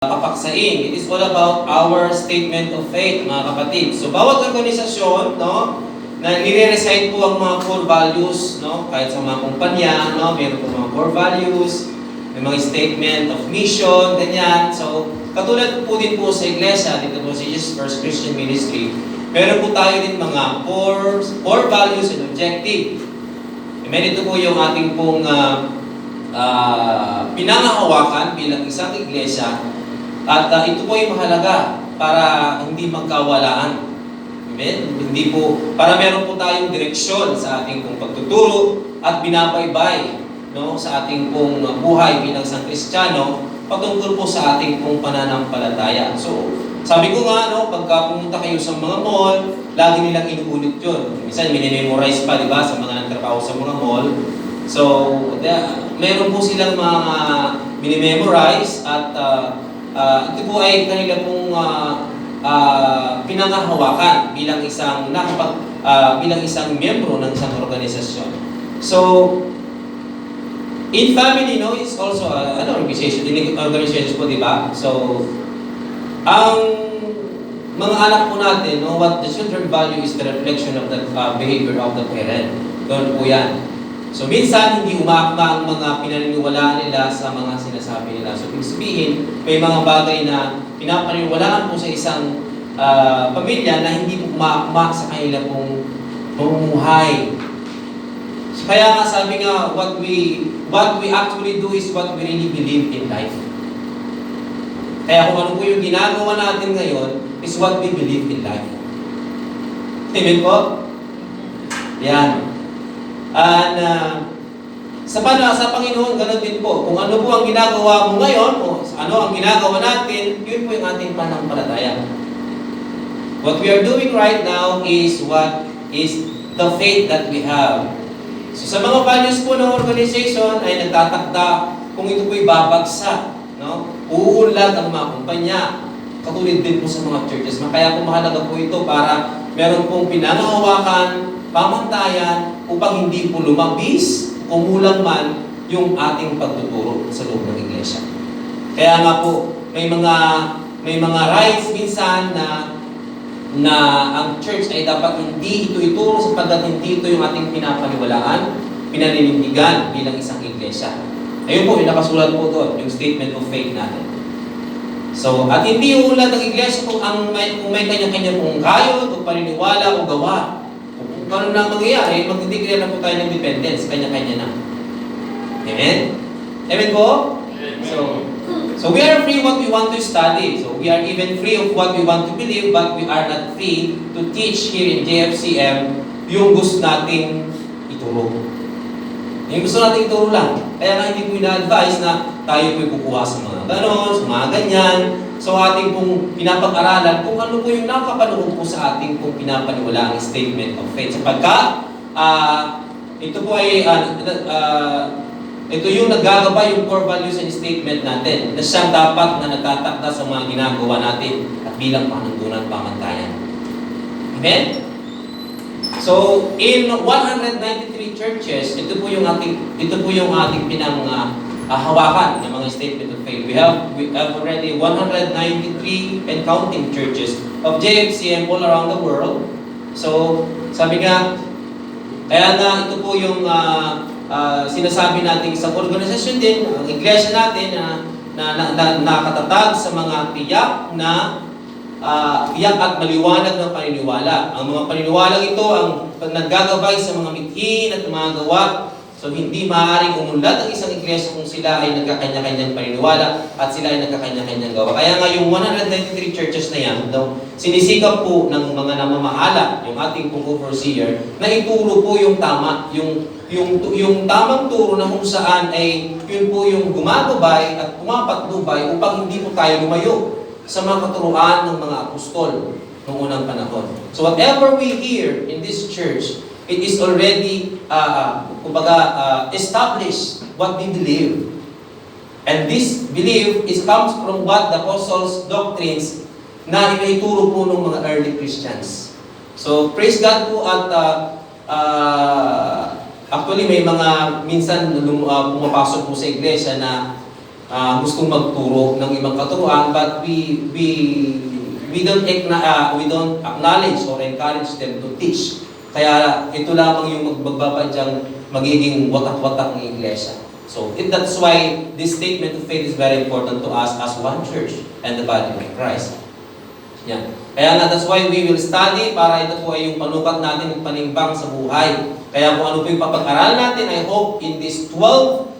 Papaksain. It is all about our statement of faith, mga kapatid. So, bawat organisasyon, no, na nire-recite po ang mga core values, no, kahit sa mga kumpanya, no, meron po mga core values, may mga statement of mission, ganyan. So, katulad po din po sa iglesia, dito po sa Jesus First Christian Ministry, meron po tayo din mga core values and objective. Ito po yung ating pong pinangahawakan bilang isang iglesia. At ito po ay mahalaga para hindi magkawalaan. Amen? Hindi po, para meron po tayong direksyon sa ating pong pagtuturo at binabaybay, no, sa ating pong buhay bilang isang Kristiyano patungkol po sa ating pong pananampalataya. So, sabi ko nga, no, pagka pumunta kayo sa mga mall, lagi nilang inuulit yun. Minsan, minimemorize pa, di ba, sa mga nagtrabaho sa mga mall. So, meron po silang mga minimemorize at ito po ay kanila pong pinangahawakan bilang isang bilang isang miyembro ng isang organisasyon. So, in family, no, it's also an organization, organizations po, di ba? So, ang mga anak po natin, no, what the children value is the reflection of the behavior of the parent. Doon po yan. So, minsan, hindi umaakma ang mga pinaniniwalaan nila sa mga sinasabi nila. So, ibig sabihin, may mga bagay na pinapaniwalaan po sa isang pamilya na hindi po umaakma sa kanila pong pamumuhay. So, kaya nga sabi nga, what we actually do is what we really believe in life. Kaya kung ano po yung ginagawa natin ngayon is what we believe in life. Amen po? Yan. And sa Panginoon, ganoon din po. Kung ano po ang ginagawa mo ngayon, o ano ang ginagawa natin, yun po yung ating pananampalataya. What we are doing right now is what is the faith that we have. So sa mga values po ng organization ay nagtatakda kung ito po'y babagsak, no? Uunlad ang mga kumpanya. Katulad din po sa mga churches. Kaya po mahalaga po ito para meron pong pinangahawakan, pamantayan upang hindi po lumabis, kumulang man yung ating pagtuturo sa loob ng iglesia. Kaya nga po, may mga rights minsan na ang church ay dapat hindi ito ituro sapagkat hindi ito yung ating pinapaniwalaan, pinaninindigan bilang isang iglesia. Ayun po, yung nakasulat po doon, yung statement of faith natin. So, at hindi uunlad ng iglesia kung may kanya-kanya pong kayo, o paniniwala, o gawa. Kung ano na mangyayari, magdideclare na po tayo ng dependence, kanya-kanya na. Amen? Amen po? Amen. So we are free what we want to study. So we are even free of what we want to believe, but we are not free to teach here in JFCM yung gusto nating ituro. Yung gusto nating ituro lang. Kaya nga hindi ko ina-advise na tayo po'y kukuha sa mga ganon, sa mga ganyan. So ating pong pinapag-aralan kung ano po yung nakapanood po sa ating pong pinapaniwala ang statement of faith. Sapagkat ito po ay ito yung naggagabay yung core values and statement natin na siyang dapat na nagtatakda sa mga ginagawa natin at bilang panuntunan pamantayan. Amen? So, in 193 churches, ito po yung ating hawakan ng mga statement of faith. We have already 193 and counting churches of JFCM all around the world. So, sabi nga, kaya nga ito po yung sinasabi natin isang organisasyon din, ang iglesia natin na nakatatag sa mga tiyak at maliwanag ng paniniwala. Ang mga paniniwalang ito ang naggagabay sa mga mithin at mga gawa. So, hindi maaaring umunlad ang isang iglesia kung sila ay nagkakanya-kanyang paniniwala at sila ay nagkakanya-kanyang gawa. Kaya nga yung 193 churches na yan, sinisikap po ng mga namamahala, yung ating pong overseer, na ituro po yung tama, yung tamang turo na kung saan ay yun po yung gumagabay at pumapatnubay upang hindi po tayo lumayo sa mga katuruan ng mga apostol noong unang panahon. So whatever we hear in this church, it is already established what we believe. And this belief comes from what the apostles' doctrines na inaituro po ng mga early Christians. So praise God po at actually may mga minsan pumapasok po sa iglesia na gustong magturo ng ibang katuruan, but we don't acknowledge or encourage them to teach. Kaya ito lamang yung magbabadyang magiging watak-watak ng iglesia. So that's why this statement of faith is very important to us as one church and the body of Christ. Yan. Kaya that's why we will study, para ito po ay yung panukat natin ng panimbang sa buhay. Kaya kung ano po yung papag-aral natin, I hope in these 12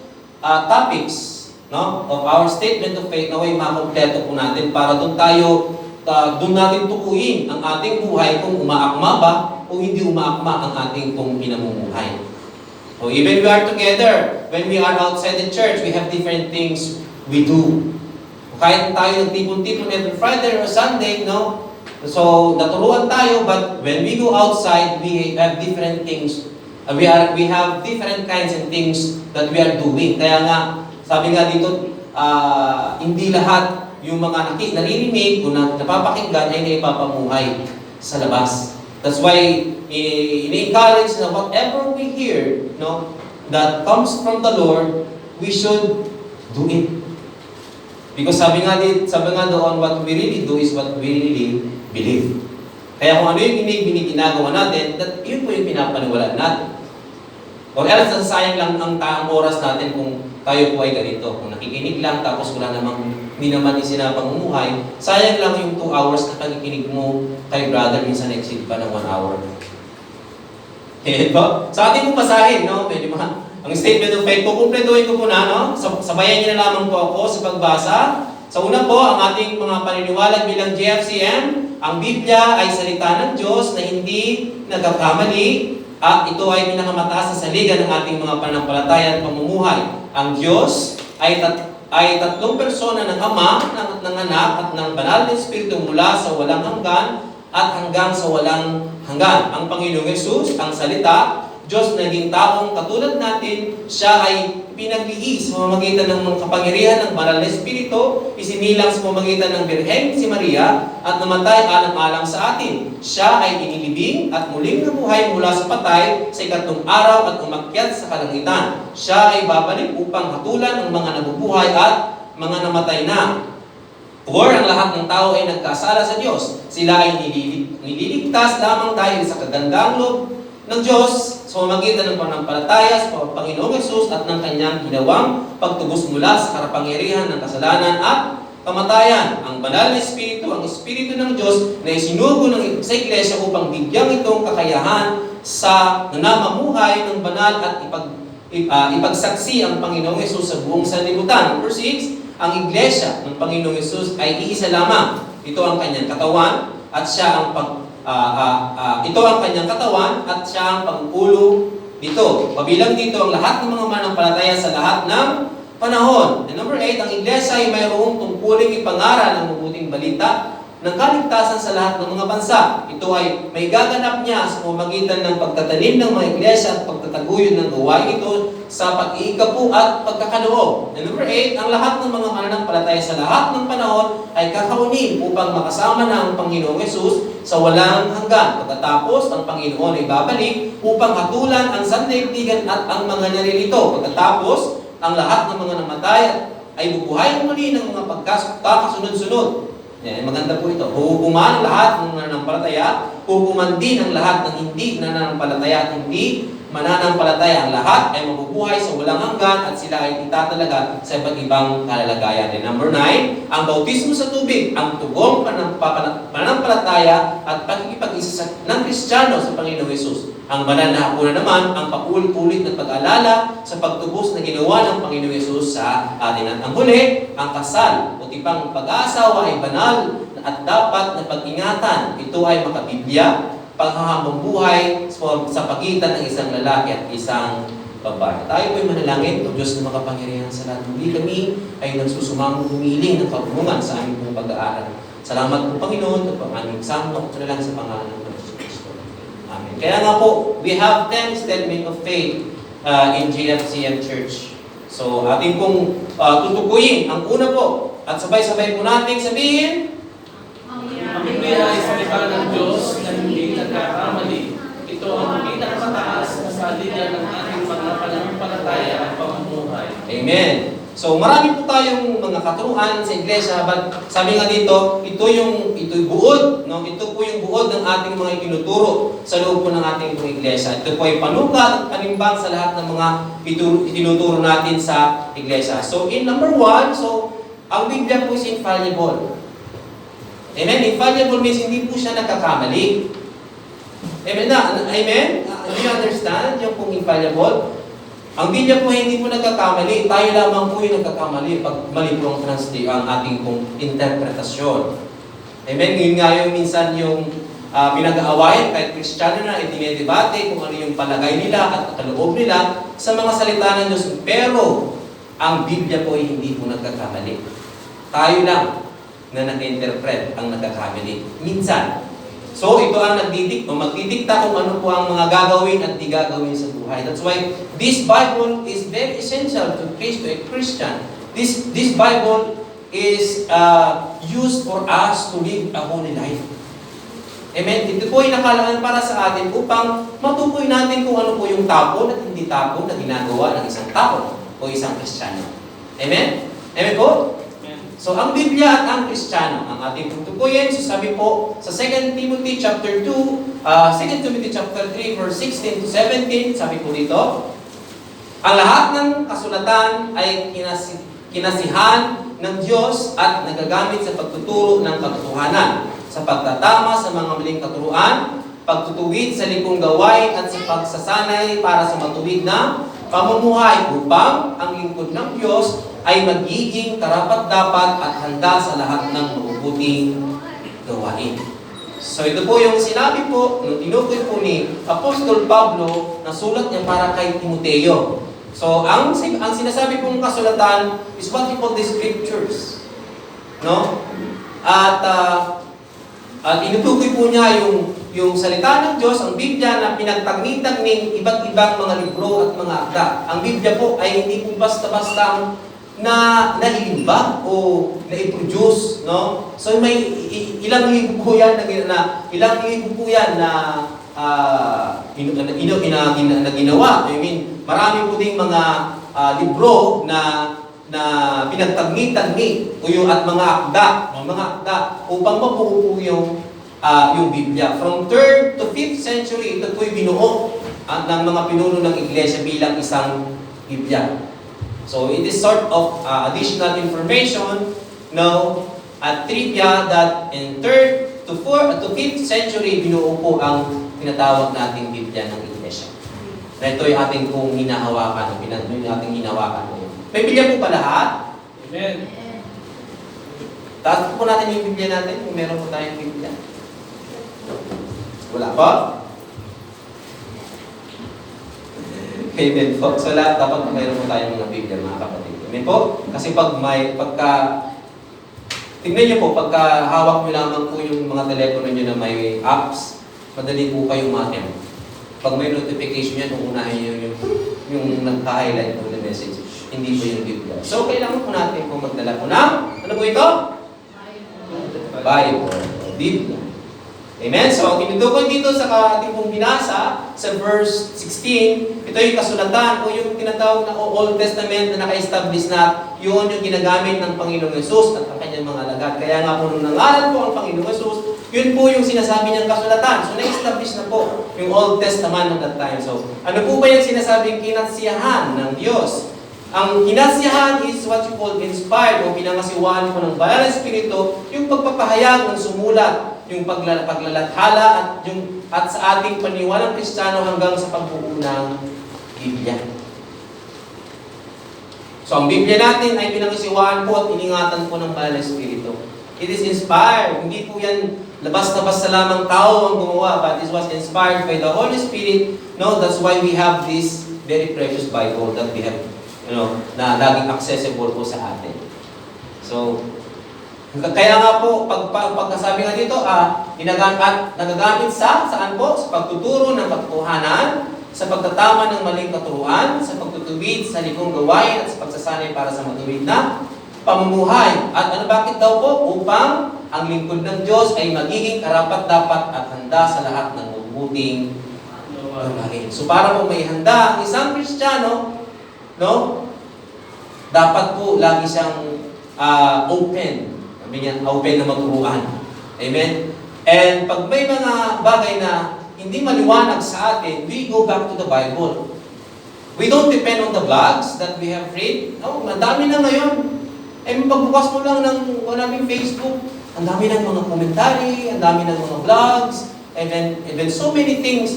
topics, no, of our statement of faith, naway makompleto po natin para doon natin tukuyin ang ating buhay kung umaakma ba o hindi umaakma ang ating pong pinamumuhay. So even we are together, when we are outside the church, we have different things we do. Kahit tayo nagtipon-tipon every Friday or Sunday, no? So naturuan tayo, but when we go outside, we have different things. We have different kinds of things that we are doing. Kaya nga, sabi nga dito, hindi lahat yung mga naririnig o napapakinggan ay naipapamuhay sa labas. That's why in-encourage na whatever we hear, no, that comes from the Lord, we should do it. Because sabi nga doon, what we really do is what we really believe. Kaya kung ano yung ginagawa natin, yun po yung pinapaniwalaan natin. Or else, nasasayang lang ang taong oras natin kung tayo po ay ganito. Kung nakikinig lang, tapos hindi naman isinapang umuhay, sayang lang yung 2 hours na pakikinig mo kay brother, minsan exceed pa ng 1 hour. Diba? Sa ating pasahin, no? Pwede ba? Ang statement of faith, kukumpletuhin ko po na, no? Sabayan niyo na lamang po ako sa pagbasa. Sa una po, ang ating mga paniniwalag bilang JFCM, ang Biblia ay salita ng Diyos na hindi nagkakamali, at ito ay pinakamataas na saligan ng ating mga pananampalataya at pamumuhay. Ang Diyos ay tatlong persona ng Ama, ng Anak, at ng Banal na Espiritu mula sa walang hanggan at hanggang sa walang hanggan. Ang Panginoong Yesus, ang salita, Diyos na naging taong katulad natin, siya ay pinagliis sa pamamagitan ng mga kapangyarihan ng Banal na Espiritu, isinilang sa pamamagitan ng Birheng si Maria, at namatay alang-alang sa atin. Siya ay inilibing at muling nabuhay mula sa patay sa ikatlong araw at umakyat sa kalangitan. Siya ay babalik upang hatulan ang mga nabubuhay at mga namatay na. For ang lahat ng tao ay nagkasala sa Diyos. Sila ay nililigtas lamang dahil sa kagandaang loob ng Diyos sa pamamagitan ng pananampalataya sa Panginoong Yesus at ng kanyang ginawang pagtubos mula sa kapangyarihan ng kasalanan at kamatayan. Ang Banal na Espiritu, ang Espiritu ng Diyos na isinugo sa Iglesia upang bigyang itong kakayahan sa namamuhay ng banal at ipagsaksi ang Panginoong Yesus sa buong sanlibutan. Number 6, ang Iglesia ng Panginoong Yesus ay iisa lamang. Ito ang kanyang katawan at siya ang ito ang kanyang katawan at siya ang panggulo dito. Pabilang dito ang lahat ng mga manampalataya sa lahat ng panahon. And number 8, ang Iglesia ay mayroong tungkuling ipangaral ng mabuting balita ng kaligtasan sa lahat ng mga bansa. Ito ay may gaganap niya sa pamamagitan ng pagtatanim ng mga iglesia at pagtataguyod ng gawain ito sa pag-iikapu at pagkakaloob. And number 8, ang lahat ng mga mananampalataya sa lahat ng panahon ay kakaunin upang makasama na ang Panginoong Yesus sa walang hanggan. Pagkatapos, ang Panginoon ay babalik upang hatulan ang sandaigdigan at ang mga naririto. Pagkatapos, ang lahat ng mga namatay ay bubuhay muli ng mga pagkakasunod-sunod. Yan, maganda po ito. Hukuman ang lahat ng nananampalataya, hukuman din ang lahat ng hindi nananampalataya at hindi mananampalataya. Ang lahat ay mabubuhay sa walang hanggan at sila ay itatalaga sa iba't ibang kalalagayan. And number 9, ang bautismo sa tubig, ang tugong pananampalataya at pagkikipag-isa ng Kristiyano sa Panginoong Yesus. Ang banal na hapunan naman, ang paulit-ulit na pag-alala sa pagtubos na ginawa ng Panginoong Yesus sa atin. At ang huli, ang kasal o tipang pag-aasawa ay banal at dapat na pag-ingatan. Ito ay makabiblia, panghahabang buhay sa pagitan ng isang lalaki at isang babae. Tayo po'y manalangin, o Diyos na makapangyarihan sa lahat. Muli kami ay nagsusumamong humiling ng kabungan sa aming pong pag-aaral. Salamat po, Panginoon, at ang aming samot na lang sa pangalan ng Diyos Kristo. Amen. Kaya nga po, we have 10 statements of faith in JFCM Church. So, ating pong tutukuyin. Ang una po, at sabay-sabay po natin sabihin, ang Biblia ay salita ng Diyos na hindi nagkakamali. Ito ang pinakamataas na salita ng ating pananampalataya at pamumuhay. Amen. So marami po tayong mga katuruan sa iglesia, but sabi nga dito, ito'y buod, no? Ito po yung buod ng ating mga itinuturo sa loob po ng ating iglesia. Ito po ay panukat at panimbang sa lahat ng mga itinuturo natin sa iglesia. So in number 1, so ang Biblia po is infallible. Amen? Infallible means hindi po siya nagkakamali. Amen na? Amen? Do you understand yung pong infallible? Ang Biblia po hindi po nagkakamali. Tayo lamang po yung nagkakamali pag mali po ang ating pong interpretasyon. Amen? Yun nga yung minsan yung pinag-aawayan kahit Kristiyano na itinedebate kung ano yung palagay nila at kaloob nila sa mga salita ng Diyos. Pero ang Biblia po ay hindi po nagkakamali. Tayo lang na nag-interpret ang nagkakamali. Minsan. So, ito ang magdidikta kung ano po ang mga gagawin at di gagawin sa buhay. That's why this Bible is very essential to a Christian. This Bible is used for us to live a holy life. Amen? Ito po ay nakalaan para sa atin upang matukoy natin kung ano po yung tapon at hindi tapon na ginagawa ng isang tao o isang Kristiyano. Amen? Amen po? So, ang Biblia at ang Kristiyano, ang ating tutukuyin, so sabi po sa 2 Timothy chapter 2, 2 Timothy chapter 3, verse 16 to 17, sabi po dito, ang lahat ng kasulatan ay kinasihan ng Diyos at nagagamit sa pagtuturo ng katotohanan, sa pagtatama sa mga maling katuruan, pagtutuwid sa likong gawain at sa pagsasanay para sa matuwid na pamumuhay upang ang lingkod ng Diyos ay magiging karapat-dapat at handa sa lahat ng mabubuting gawain. So ito po yung sinabi po, nung tinukoy po ni Apostol Pablo na sulat niya para kay Timoteo. So ang sinasabi pong kasulatan is what we call the scriptures. No? At inutukoy po niya yung salita ng Diyos, ang Biblia na pinagtagni-tagning iba't ibang mga libro at mga akda. Ang Biblia po ay hindi po basta-basta na naiimbag o na-produce, no? So may ilang libo po yan na ginawa. I mean, marami po ding mga libro na pinagtagni-tagni o yung at mga akda upang mabuo po yung Biblia. From 3rd to 5th century, ito po'y binuo ng mga pinuno ng iglesia bilang isang Biblia. So it is sort of additional information, at trivia that in 3rd to 5th century, binuo po ang tinatawag nating Biblia ng iglesia. Na ito yung ating kong hinahawakan, ating hinahawakan ngayon. May Biblia po ba lahat? Amen. Taas po natin yung Biblia natin, kung meron po tayong Biblia. Wala pa? Amen po. So lahat dapat mayroon po tayong mga Biblia, mga kapatid. Amen po? Kasi tingnan niyo po, pagka hawak niyo lamang po yung mga telepono niyo na may apps, madali po kayong ma-em. Pag may notification yan, uunahin niyo yung nagka-highlight po ng message. Hindi po yung Biblia. So kailangan po natin po magdala po ng, ano po ito? Bible. Biblia. Amen? So, ang tinutukoy dito sa ating pong binasa, sa verse 16, ito yung kasulatan o yung tinatawag na Old Testament na naka-establish na yun yung ginagamit ng Panginoong Yesus at ang kanyang mga alagad. Kaya nga po nung nangalan po ang Panginoong Yesus, yun po yung sinasabi niyang kasulatan. So, na-establish na po yung Old Testament at that time. So, ano po ba yung sinasabing kinasiyahan ng Diyos? Ang kinasiyahan is what you call inspired o pinangasiwahan po ng Banal na Espiritu, yung pagpapahayag ng sumulat, yung paglalathala at sa ating paniwalang Kristiyano hanggang sa pagbuo ng Biblia. So ang Biblia natin ay pinangasiwaan po at iningatan po ng Banal na Espiritu. It is inspired. Hindi po yan labas-labas lamang tao ang gumawa, but it was inspired by the Holy Spirit. No, that's why we have this very precious Bible that we have, na laging accessible po sa atin. So, kaya nga po, pagkasabi nga dito, nagagamit saan po? Sa pagtuturo ng katotohanan, sa pagtatama ng maling katuruan, sa pagtutuwid sa likong gawain, at sa pagsasanay para sa matuwid na pamumuhay. At bakit daw po? Upang ang lingkod ng Diyos ay magiging karapat-dapat at handa sa lahat ng mabubuting gawain. So para po may handa ang isang Kristiyano, dapat po lagi siyang open. Sabi niya, open na magturuan. Amen? And pag may mga bagay na hindi maliwanag sa atin, we go back to the Bible. We don't depend on the blogs that we have read. No, madami na ngayon. Pagbukas mo lang ng naming Facebook, ang dami ng mga commentary, ang dami ng mga blogs, and then so many things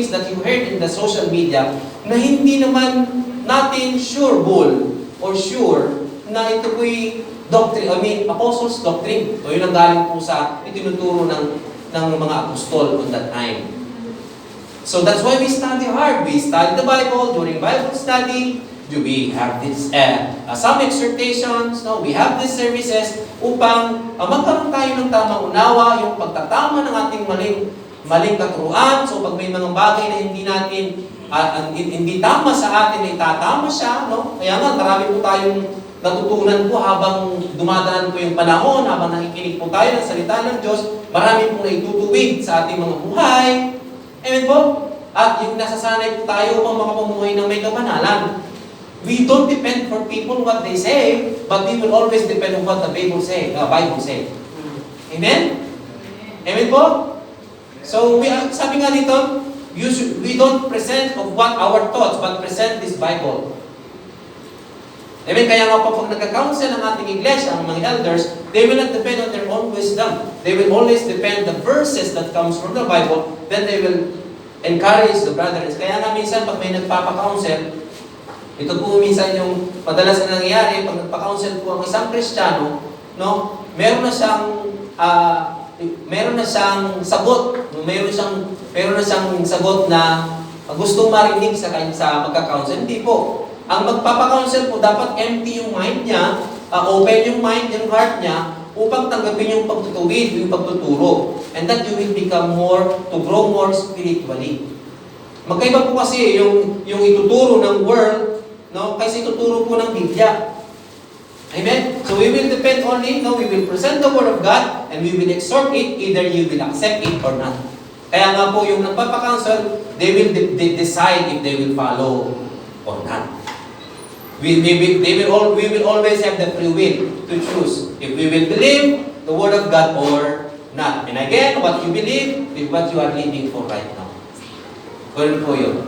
that you heard in the social media na hindi naman natin sure na ito po'y doctrine, apostles' doctrine. Ito yung nanggaling po sa itinuturo ng mga apostol on that time. So that's why we study hard. We study the Bible during Bible study. Do we have this some exhortations? No, we have these services upang magkaroon tayo ng tamang unawa, yung pagtatama ng ating maling katuruan. So pag may mga bagay na hindi tama sa atin, itatama siya, no? Kaya nga marami po tayong natutunan po habang dumadaan po yung panahon, habang nakikinig po tayo ng salita ng Diyos, marami pong naitutuwid sa ating mga buhay. Amen po? At yung nasasanay po tayo upang makapamuhay ng may kabanalan. We don't depend for people what they say, but we will always depend on what the Bible say. Amen? Amen po? So, sabi nga dito, we don't present of what our thoughts, but present this Bible. Amen? Kaya nga pag nagka-counsel ang ating iglesia, ang mga elders, they will not depend on their own wisdom. They will always depend the verses that comes from the Bible, then they will encourage the brothers. Kaya nga minsan pag may nagpapa-counsel, ito po minsan yung madalas na nangyayari, pag nagpa-counsel po ang isang Kristiyano, no, meron na siyang sagot, meron na siyang sagot na gustong marinig sa magka-counsel. Hindi po. Ang magpapa-counsel po, dapat empty yung mind niya, open yung mind, yung heart niya, upang tanggapin yung pagtutuwid, yung pagtuturo. And that you will become to grow more spiritually. Magkaiba po kasi yung ituturo ng world, no, kasi ituturo po ng Biblia. Amen? So we will depend only, we will present the Word of God, and we will exhort it, either you will accept it or not. Kaya nga po yung nagpapa-counsel, they will decide if they will follow or not. We will always have the free will to choose if we will believe the Word of God or not. And again, what you believe is what you are living for right now. Ganun po yun.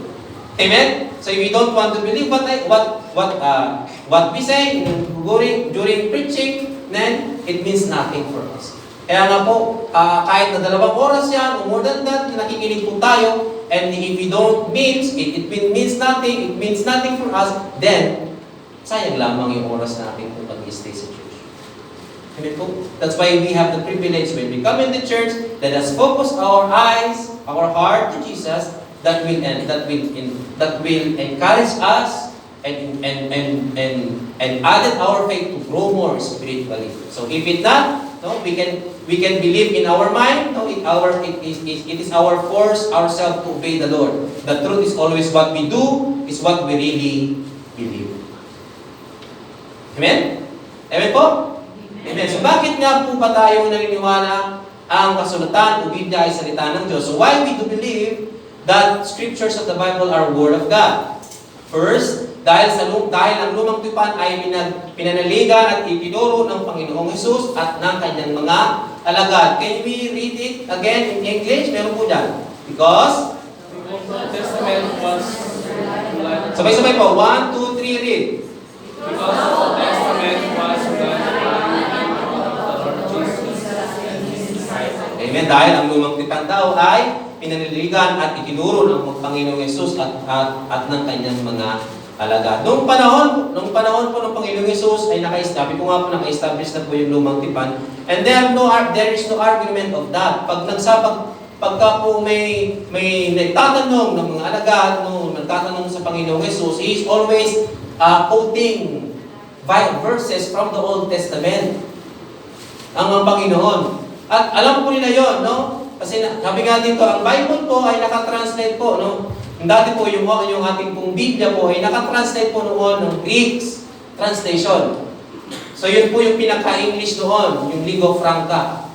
Amen? So if you don't want to believe what we say during preaching, then it means nothing for us. Kaya nga po, kahit na 2 oras yan, or more than that, nakikinig po tayo, and if we don't it means nothing for us, then sayang lamang yung oras natin kung pag-stay sa church. Amen po? That's why we have the privilege when we come in the church, let us focus our eyes, our heart to Jesus, that will encourage us and added our faith to grow more spiritually. So if it not, we can believe in our mind. It is our force ourselves to obey the Lord. The truth is always what we do is what we really believe. Amen? Amen po? Amen. So bakit nga po ba tayo naniniwala ang kasulatan o Biblia ay salita ng Diyos? So why we do believe that scriptures of the Bible are Word of God? First, dahil ang lumang tipan ay pinanaligan at itinuro ng Panginoong Hesus at ng kanyang mga alagad. Can we read it again in English? Meron po dyan. Because the Testament was sabay-sabay po. 1, 2, 3, read. because the Testament was Amen. Dahil ang lumang tipan daw ay pinaniligan at itinuro ng Panginoong Hesus at ng kanyang mga alagad. Noong panahon po ng Panginoong Hesus ay naka-establish na po yung lumang tipan. And there is no argument of that. Pagka po may nagtatanong ng mga alagad, nagtatanong sa Panginoong Hesus, He is always quoting verses from the Old Testament. Ang Panginoon. At alam po nila yon, no? Kasi sabi nga dito, ang Bible po ay nakatranslate po, no? Dati po yung ating pong Biblia po ay nakatranslate po noon ng Greek translation. So yun po yung pinaka-English noon, yung lingua franca.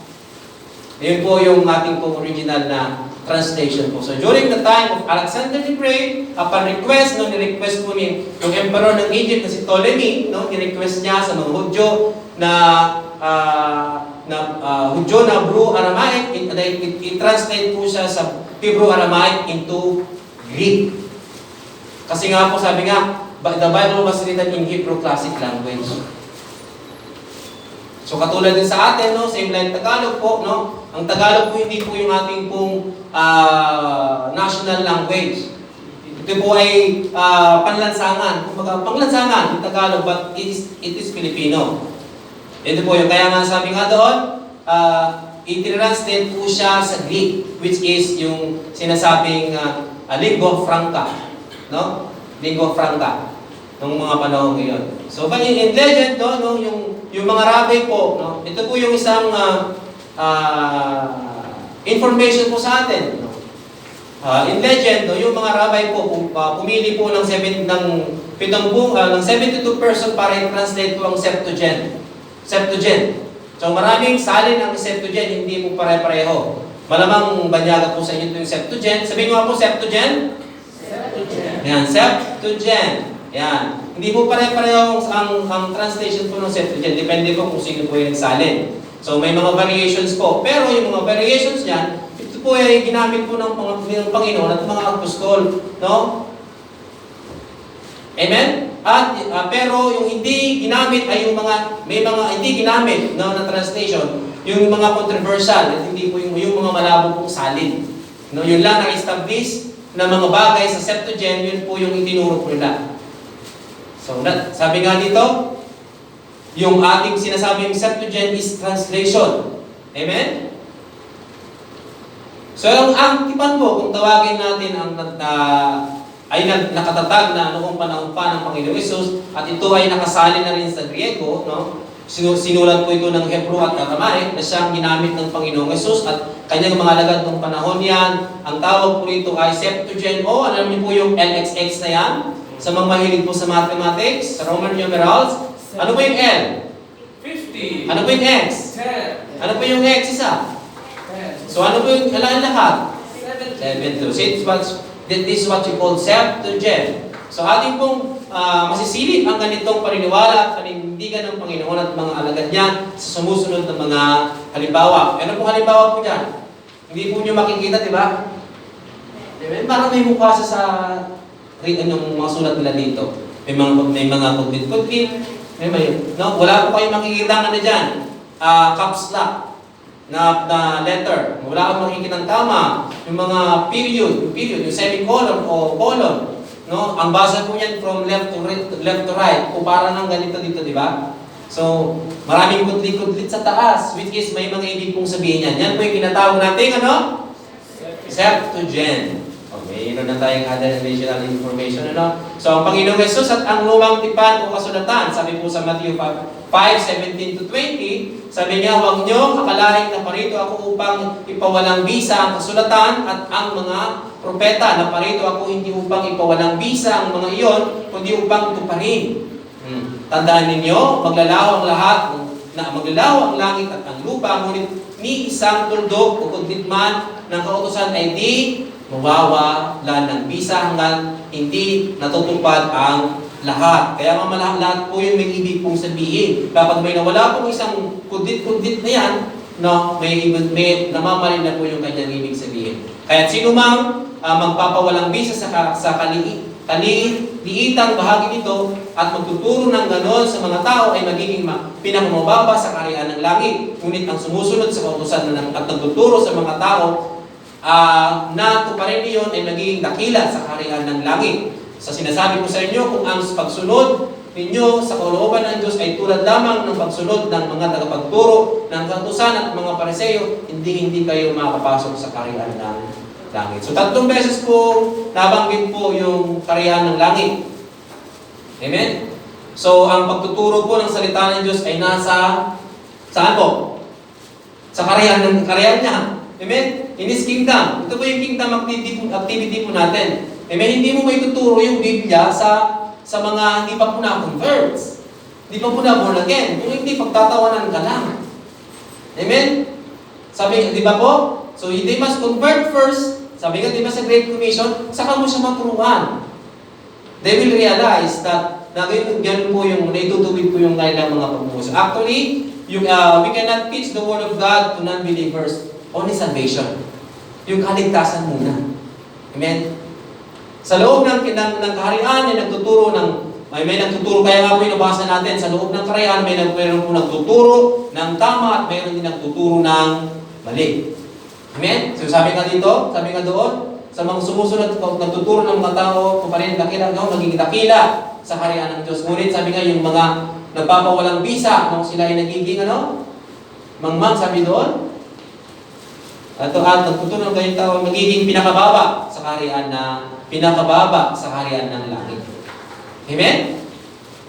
Yun po yung ating pong original na translation po. So during the time of Alexander the Great, upon request, no, ni-request po ni yung emperor ng Egypt na si Ptolemy, no, ni-request niya sa mga Hudyo na Hudyo na Hebrew Aramaic, i-translate po siya sa Hebrew Aramaic into Greek. Kasi nga po sabi nga, the Bible was written in Hebrew classic language. So katulad din sa atin, no, same like Tagalog po, no? Ang Tagalog po hindi po yung ating pong national language. Ito po ay panlansangan, kumbaga panglansangan yung Tagalog, but it is Filipino. Ito po yung kaya nga sabi nga doon, i-translate po siya sa Greek, which is yung sinasabing lingua franca, no? Lingua franca ng mga panahon ngayon. So, but in legend, no, yung mga rabbi po, no, ito po yung isang information po sa atin. No? In legend, no, yung mga rabbi po, pumili po ng 72 person para i-translate po ang Septuagint. So, maraming salin ang Septuagint, hindi po pare-pareho. Malamang banyaga po sa inyo yung Septuagint. Sabihin nga po, Septuagint? Yan, Septuagint. Yan. Hindi po pare-pareho ang translation po ng Septuagint. Depende po kung sino po yung salin. So, may mga variations po. Pero yung mga variations niyan, ito po ay ginamit po ng Panginoon at mga apostol. No? Amen? At, pero yung hindi ginamit ay may mga hindi ginamit na translation, yung mga controversial, at hindi po yung mga malabo pong salin. No? Yun lang na-establish na mga bagay sa Septuagint, yun po yung itinuro po nila. So, sabi nga dito, yung ating sinasabing Septuagint is translation. Amen? So, ang tipan po, kung tawagin natin ay nakatatag na noong panahon pa ng Panginoong Hesus, at ito ay nakasali na rin sa Griego, no? Sinulat po ito ng Hebrew at Aramaic na siyang ginamit ng Panginoong Hesus at kanyang mga alagad ng panahon yan. Ang tawag po rito ay Septuagint o alam niyo po yung LXX na yan? Sa mga mahilig po sa mathematics, sa Roman numerals, ano po yung L? 50. Ano po yung X? 10. Ano po yung X isa? 10. So ano po yung lahat? 70. 72. So this is what you call Septuagint. So ating pong masisilip ang ganitong paniniwala at panindigan ng Panginoon at mga alagad niya sa sumusunod na mga halimbawa. Ano pong halimbawa po dyan? Hindi po nyo makikita, di ba? Parang may mukha sa yung mga sulat nila dito. May mga kudlit-kudlit. No? Wala po kayong makikita ano dyan. Caps lock na letter. Wala kang makikita ng tama. Yung mga period, yung semicolon o colon. No? Ang basa po yan from left to right. O parang ng ganito dito, di ba? So, maraming kudlit-kudlit sa taas, which is may mga ibig pong sabihin yan. Yan po yung kinatawag natin, ano? Septuagint. Okay, yun na tayong other additional information, ano? So, ang Panginoong Hesus at ang lumang tipan o kasulatan, sabi po sa Matthew 5:17-20, sabi niya, huwag niyo akalain na parito ako upang ipawalang bisa ang kasulatan at ang mga propeta, na parito ako hindi upang ipawalang bisa ang mga iyon, kundi upang tuparin. Tandaan ninyo, maglalaho ang lahat, maglalaho ang langit at ang lupa, ngunit ni isang tuldok o kudlit man ng kautusan ay di mawawala ng bisa hanggang hindi natutupad ang lahat. Kaya lahat po yung may ibig pong sabihin. Kapag may nawala pong isang kudit-kudit na yan, no, may namamalin na po yung kanyang ibig sabihin. Kaya sino mang magpapawalang bisa sa liitang bahagi nito at magtuturo ng ganon sa mga tao ay magiging pinakamababa sa kaharian ng langit. Ngunit ang sumusunod sa kautusan at nagtuturo sa mga tao na tuparin niyon ay magiging dakila sa kaharian ng langit. Sa sinasabi ko sa inyo, kung ang pagsunod ninyo sa kalooban ng Diyos ay tulad lamang ng pagsunod ng mga tagapagturo ng kautusan at mga Pariseo, hindi kayo makapasok sa kaharian ng langit. So 3 beses po nabanggit po yung kaharian ng langit. Amen? So ang pagtuturo po ng salita ng Diyos ay saan po? Sa kaharian niya. Amen? In His kingdom. Ito po yung kingdom activity po natin. Amen? Hindi mo may tuturo yung Biblia sa mga hindi pa po na-convert. Hindi pa po na-born again. Kung hindi, pagtatawanan ka lang. Amen? Sabi, di ba po? So they must convert first. Sabi nga, di ba sa Great Commission, saka mo siya maturuan. They will realize that ganun po yung naitutuwid po yung kanilang mga pagmuso. Actually, we cannot teach the Word of God to non-believers. Only salvation. Yung kaligtasan muna. Amen? Sa loob ng kaharian, may nagtuturo may nagtuturo, kaya nga po yung nabasa natin, sa loob ng kaharian, mayroon po nagtuturo ng tama at mayroon din nagtuturo ng mali. Amen? So sabi nga dito, sabi nga doon, sa mga sumusunod, nagtuturo ng mga tao, kung parin dakila, magiging dakila sa kaharian ng Diyos. Ngunit sabi nga yung mga nagpapawalang bisa, kung sila ay nagiging mangmang, sabi doon, at nagtuturo ng kayong tao, magiging pinakababa sa kaharian ng langit. Amen?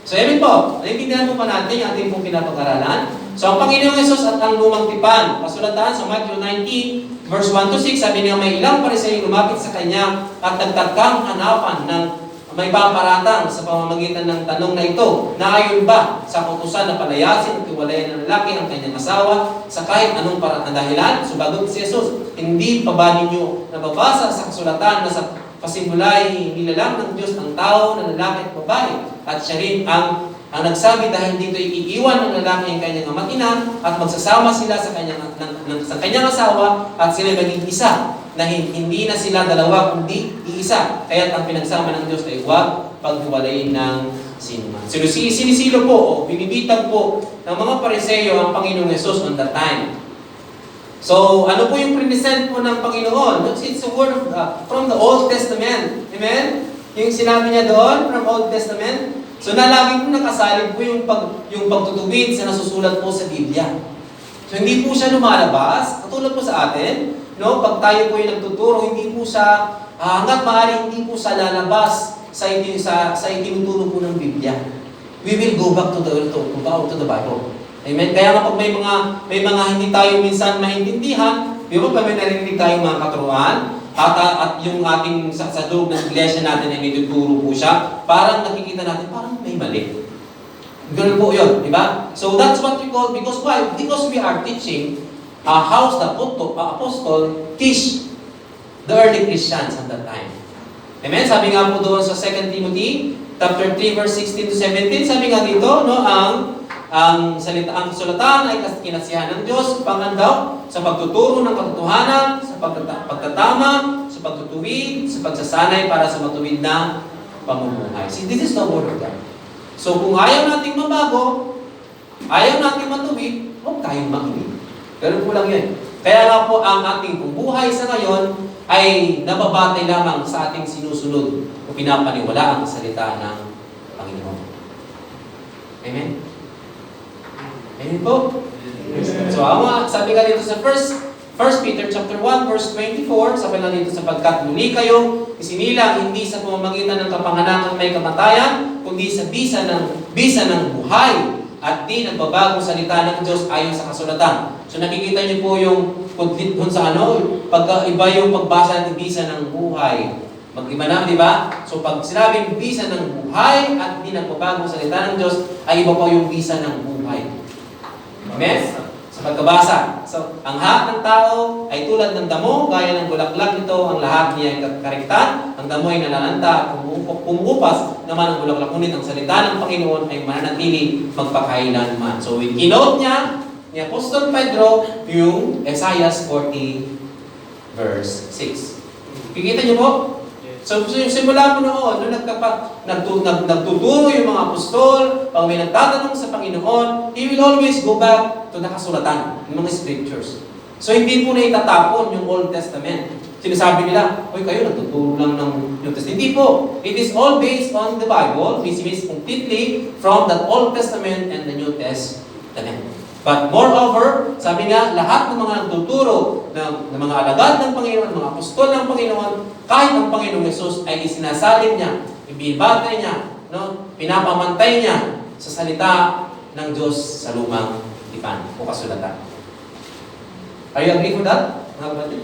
So, amen po. Naiintindihan mo pa natin yung ating pong pinapag-aralan. So, ang Panginoong Yesus at ang lumang tipan, pasulatan sa Matthew 19, verse 1-6, sabi niya, may ilang Pariseo lumapit sa kanya at nagtagkang hanapan ng may paparatang sa pamamagitan ng tanong na ito, na ayon ba sa kautusan na palayasin at iwalayan ng lalaki ang kanyang asawa sa kahit anong dahilan? Subagot si Jesus, hindi pa ba ninyo nababasa sa kasulatan na sa pasimulay nilalang ng Diyos ang tao na lalaki at babae, at siya rin ang nagsabi dahil dito iiwan ng lalaki ang kanyang ama't ina at magsasama sila sa kanyang asawa at sila maging isa, na hindi na sila dalawa kundi iisa. Kaya ang pinagsama ng Diyos ay huwag paghiwalayin ng sinuman. Sinisilo po o binibitag po ng mga Pariseo ang Panginoong Yesus on that time. So, ano po yung present po ng Panginoon? It's a word from the Old Testament. Amen? Yung sinabi niya doon from Old Testament. So, lagi po nakasalig po yung pagtutuwid sa nasusulat po sa Biblia. So, hindi po siya lumalabas. Katulad po sa atin, no? Pag tayo po yung nagtuturo, hindi po siya, hanggat maaari, hindi po siya lalabas sa itinuturo po ng Biblia. We will go back to the Bible. Amen? Kaya nga pag may mga hindi tayo minsan maintindihan, di ba may narinig tayong mga katuruan, at yung ating sa loob ng iglesia natin ay nituturo po siya, parang nakikita natin, parang may mali. Ganun po yun, di ba? So that's what we call, because why? Because we are teaching how the apostle teach the early Christians at that time. Amen? Sabi nga po doon sa 2 Timothy chapter 3 verse 16 to 17, sabi nga dito, no, ang kasulatan ay kinasiyahan ng Diyos pangandaw sa pagtuturo ng katotohanan, sa pagtatama, sa pagtutuwid, sa pagsasanay para sa matuwid na pamumuhay. See, this is the Word of God. So kung ayaw nating mabago, ayaw nating matuwid, huwag tayong makinig. Ganun po lang yun. Kaya nga po ang ating buhay sa ngayon ay nababatay lamang sa ating sinusunod o pinapaniwala ang salita ng Panginoon. Amen? Amen po? So, sabi nga dito sa 1 Peter chapter 1 verse 24, sabi nga dito, sapagkat muli kayong isinilang hindi sa pamamagitan ng kapanganakan may kamatayan, kundi sa bisa ng buhay at di nagbabagong salita ng Diyos ayon sa kasulatan. So nakikita niyo po yung kung sa pagkaiba yung pagbasa ng bisa ng buhay. Mag-iba na, di ba? So pag sinabing bisa ng buhay at di nagbabagong salita ng Diyos, ay iba po yung bisa ng buhay. Amen? Sa pagkabasa. So, ang lahat ng tao ay tulad ng damo, gaya ng bulaklak nito, ang lahat niya ay karektan, ang damo ay nalalanta, kumuupas naman ang bulaklak, ngunit ang salita ng Panginoon ay mananatili magpakailanman. So, kinote niya, ni Apostol Pedro, yung Isaiah 40 verse 6. Kikita niyo po? So simula mo noon, nung nagtuturo yung mga apostol, pag may nagtatanong sa Panginoon, he will always go back to the kasulatan, yung mga scriptures. So hindi po na itatapon yung Old Testament. Sinasabi nila, "Hoy, kayo nagtuturo lang ng New Testament." Hindi po. It is all based on the Bible, which means completely from the Old Testament and the New Testament. But moreover, sabi nga, lahat ng mga nagtuturo ng mga alagad ng Panginoon, ng mga apostol ng Panginoon, kahit ang Panginoong Yesus ay isinasalin niya, ibibigay niya, no? Pinapamantay niya sa salita ng Diyos sa lumang tipan o kasulatan. Are you agree with that, mga kapatid?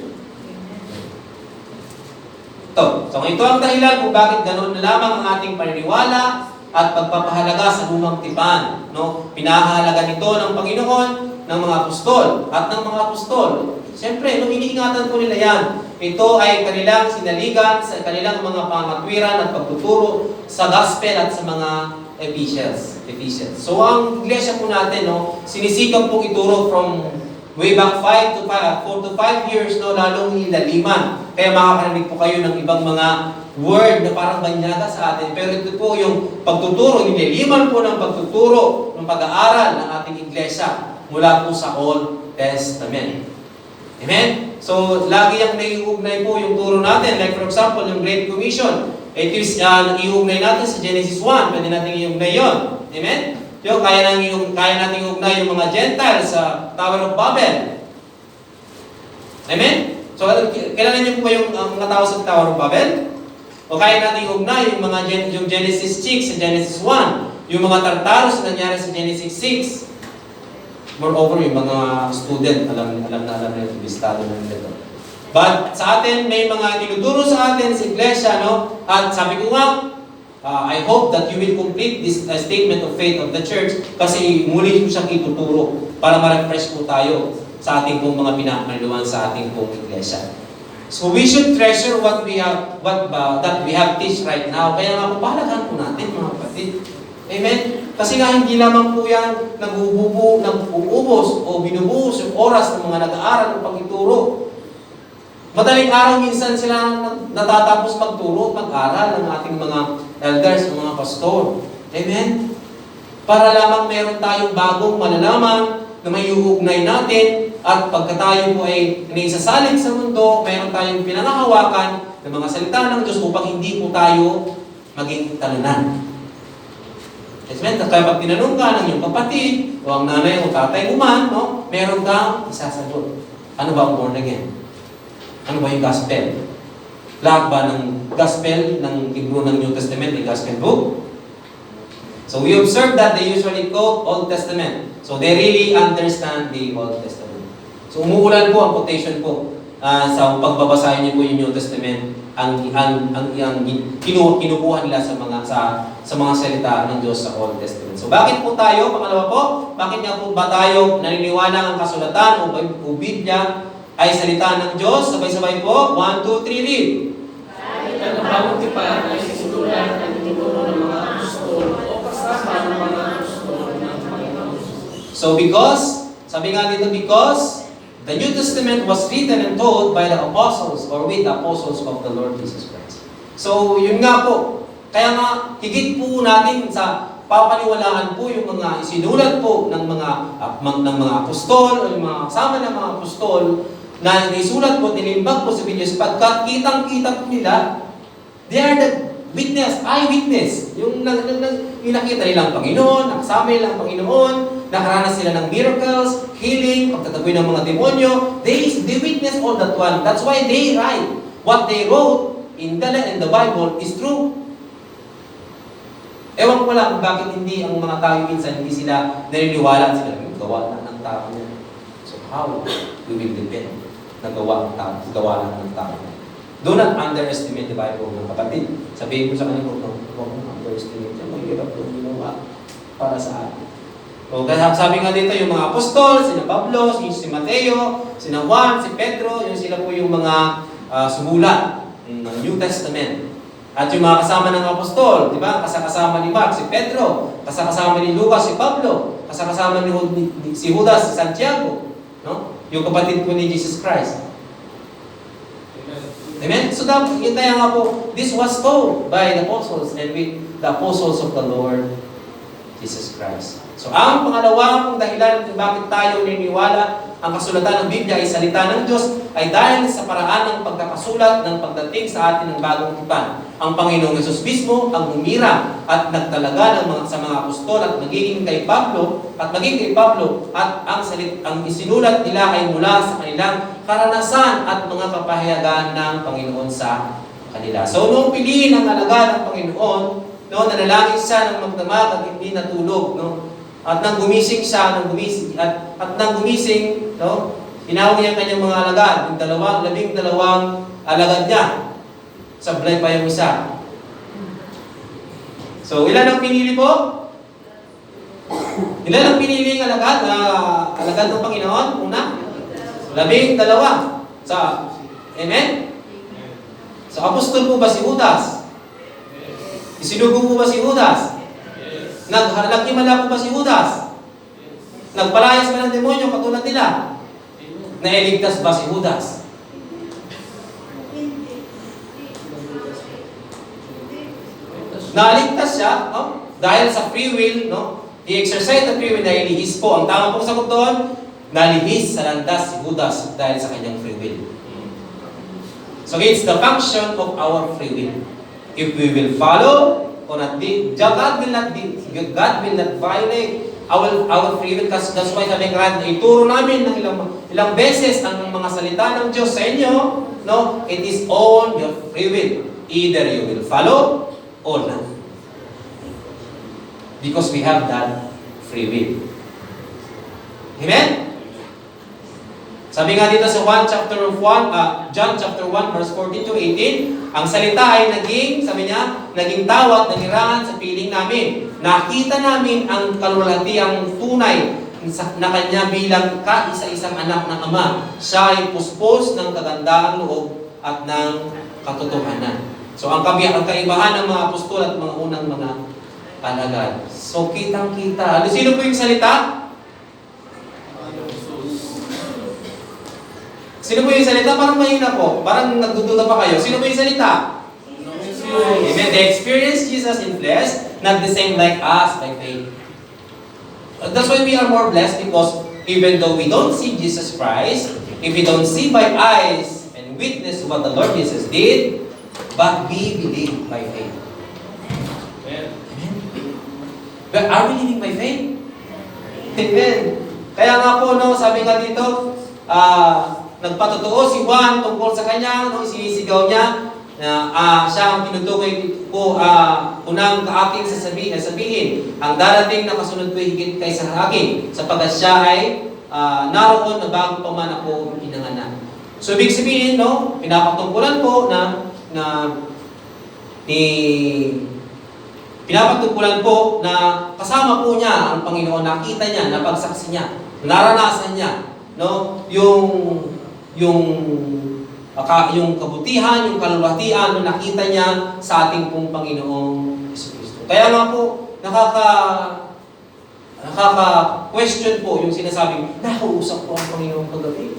So ito ang dahilan kung bakit ganoon na lamang ang ating paniniwala at pagpapahalaga sa lumang tipan. No? Pinahalaga nito ng Panginoon ng mga apostol at ng mga apostol. Siyempre, nung iniingatan po nila yan, ito ay kanilang sinaligan sa kanilang mga pangatwiran at pagtuturo sa gospel at sa mga Ephesians. So ang iglesia po natin, no, sinisikap po ituro from way back 4 to 5 years, no, lalong ilaliman. Kaya makakarinig po kayo ng ibang mga word na parang banyaga sa atin. Pero ito po yung pagtuturo, nililiman po ng pagtuturo, ng pag-aaral ng ating iglesia mula po sa Old Testament. Amen? So, lagi yung naiugnay po yung turo natin. Like for example, yung Great Commission. It is, iugnay natin sa Genesis 1. Pwede natin iugnay yun. Amen? Yung, kaya natin iugnay yung mga Gentiles sa Tower of Babel. Amen? So, kilala niyo po ba yung mga tao sa Tower of Babel? O kaya natin iugnay yung Genesis 6 sa Genesis 1. Yung mga Tartaros na nangyari sa Genesis 6. Moreover, yung mga student, alam na yung listado na nila ito. But sa atin, may mga tinuturo sa atin sa iglesia, no? At sabi ko nga, I hope that you will complete this statement of faith of the church kasi muli ko siyang ituturo para ma-refresh po tayo sa ating pong mga pinakamaluan sa ating pong iglesia. So we should treasure what we have, that we have teach right now. Kaya nga po, palagahan po natin, mga kapatid. Amen? Kasi nga hindi lamang po yan nag-uubos o binubuhos yung oras ng mga nag-aaral o pag-ituro. Madaling araw minsan sila natatapos magturo, mag-aral ng ating mga elders, mga pastor. Amen? Para lamang meron tayong bagong malalaman na may uugnay natin at pagka tayo po ay naisasalig sa mundo, meron tayong pinangahawakan ng mga salita ng Diyos upang hindi po tayo maging talunan. Amen? Kaya pag tinanong ka ng iyong kapatid, o ang nanay o tatay mo man, no, meron kang isasagot. Ano ba ang born again? Ano ba yung gospel? Lahat ba ng gospel ng libro ng New Testament ay gospel book? So we observe that they usually quote Old Testament. So they really understand the Old Testament. So umuulan po ang quotation po sa pagbabasahin niyo po yung New Testament, ang kinukuha nila sa mga salita ng Diyos sa Old Testament. So bakit po tayo, pangalawa po, bakit nga po ba tayo naniniwala ang kasulatan o Biblia ay salita ng Diyos? Sabay-sabay po, 1, 2, 3, read. At ang tipan ay sisulat ng tinuturo ng mga apostol o kasama ng mga apostol ng Panginoon. So because, sabi nga dito, because the New Testament was written and taught by the apostles or with the apostles of the Lord Jesus Christ. So, yun nga po. Kaya nga, higit po natin sa papaniwalaan po yung mga isinulat po ng mga apostol o yung mga kasama ng mga apostol na isulat po, nilimbag po sa Biblia sapagkat kitang-kita po nila, they are the witness, eyewitness. Yung nakita nilang Panginoon, nakasama nilang Panginoon, nakaranas sila ng miracles, healing, pagtataboy ng mga demonyo. They witness all that one. That's why they write. What they wrote in the Bible is true. Ewan ko lang bakit hindi ang mga tao minsan hindi sila naniniwala sila. Gawa na ng tao niya. So how we will depend na gawa lang ng tao niya. Do not underestimate the Bible, mga kapatid. Sabihin ko sa kanila, huwag mong underestimate yan. Mahirap po ginawa para sa atin. O, kaya sabi nga dito, yung mga apostol, sina Pablo, si Mateo, sina Juan, si Pedro, yung sila po yung mga sumulat ng New Testament. At yung mga kasama ng apostol, di ba? Kasama ni Mark, si Pedro, kasama ni Lucas, si Pablo, kasama ni si Judas, si Santiago, no? Yung kapatid po ni Jesus Christ. Amen? So, yun kaya nga po, this was told by the apostles and with the apostles of the Lord Jesus Christ. So, ang pangalawang dahilan kung bakit tayo naniniwala ang kasulatan ng Biblia ay salita ng Diyos ay dahil sa paraan ng pagkakasulat ng pagdating sa atin ng bagong tipan. Ang Panginoong Yesus mismo ang humira at nagtalaga sa mga apostol at maging kay Pablo at ang isinulat nila ay mula sa kanilang karanasan at mga kapahayagan ng Panginoon sa kanila. So, nung piliin ang alaga ng Panginoon, no, nanalangin siya ng magdamag at hindi natulog, no? At nang gumising siya, at nang gumising, no, tinawag niya ang kanyang mga alagad, yung 12 alagad niya. Sablay pa yung isa. So, ilan ang pinili po? Ilan ang piniling alagad ng Panginoon? Una? 12. Amen? So, apostol po ba si Judas? Isinugo po ba si Judas? Nagkimala po ba si Judas? Nagpalayas ba ng demonyo katulad nila? Nailigtas ba si Judas? Naligtas siya, no? Dahil sa free will, no? He exercised the free will dahil lihis po. Ang tama pong sagot doon, nalihis sa landas si Judas dahil sa kanyang free will. So it's the function of our free will. If we will follow or not, God will not violate our free will. That's why sabi nga, ituro namin ng ilang beses ang mga salita ng Diyos sa inyo, no? It is on your free will. Either you will follow or not. Because we have that free will. Amen? Sabi nga dito sa John chapter 1, verse 14 to 18, ang salita ay naging tawat, nangirangan sa piling namin. Nakita namin ang kalulatiang tunay na kanya bilang kaisa-isang anak ng Ama. Siya ay puspos ng kagandaang loob at ng katotohanan. So ang kaibahan ng mga apostol at mga unang mga alagad. So kitang-kita. Sino po yung salita? Sino po yung salita? Parang mahina po. Parang nagdududa pa kayo. Sino po yung salita? Amen. They experienced Jesus in flesh, not the same like us by faith. That's why we are more blessed, because even though we don't see Jesus Christ, if we don't see by eyes and witness what the Lord Jesus did, but we believe by faith. Amen. But are we living by faith? Amen. Kaya nga po, no, sabi nga dito, nagpatotoo si Juan tungkol sa kanya, no, sinisigaw niya na siya ang tinutukoy ko unang kaaking sabihin. Ang darating na kasunod ko higit kaysa akin, sapagkat siya ay naroon na bago pa man ako pinanganak. So ibig sabihin, no, pinapatungkulan po pinapatungkulan po na kasama po niya ang Panginoon, nakita niya, napagsaksi niya, naranasan niya, no, yung kabutihan, yung kalulatian na nakita niya sa ating pong Panginoong Jesucristo. Kaya nga po, nakaka-question po yung sinasabing, nakausap po ang Panginoong kagabi.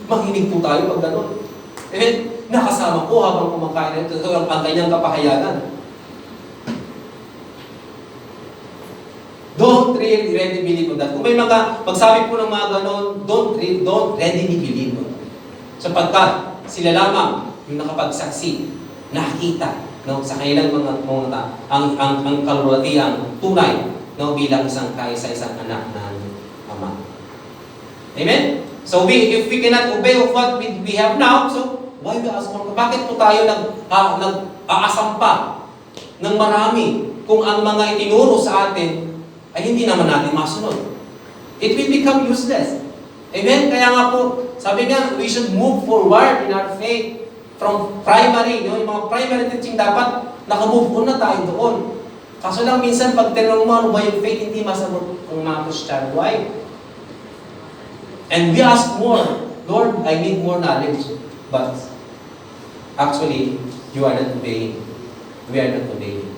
Makinig po tayo pag gano'n. Nakasama po habang kumakain ito ang kanyang kapahayagan. Don't really believe on that. Kung may magsabi po ng mga ganon, don't readily believe on that. Sapagkat sila lamang yung nakapagsaksi, nakita, no, sa kanilang mga ang kalulatiang tunay, no, bilang isang kaisa-isang anak ng Ama. Amen? So if we cannot obey of what we have now, so why we ask for? Bakit po tayo nag-aasam pa ng marami kung ang mga itinuro sa atin ay hindi naman natin masunod? It will become useless. Amen? Kaya nga po, sabi nga, we should move forward in our faith from primary. Yung mga primary teaching, dapat nakamove on na tayo doon. Kaso lang minsan, pag tinanong mo, ano ba yung faith, hindi masagot ang mga Christian. Why? And we ask more. Lord, I need more knowledge. But actually, you are not obeying. We are not obeying.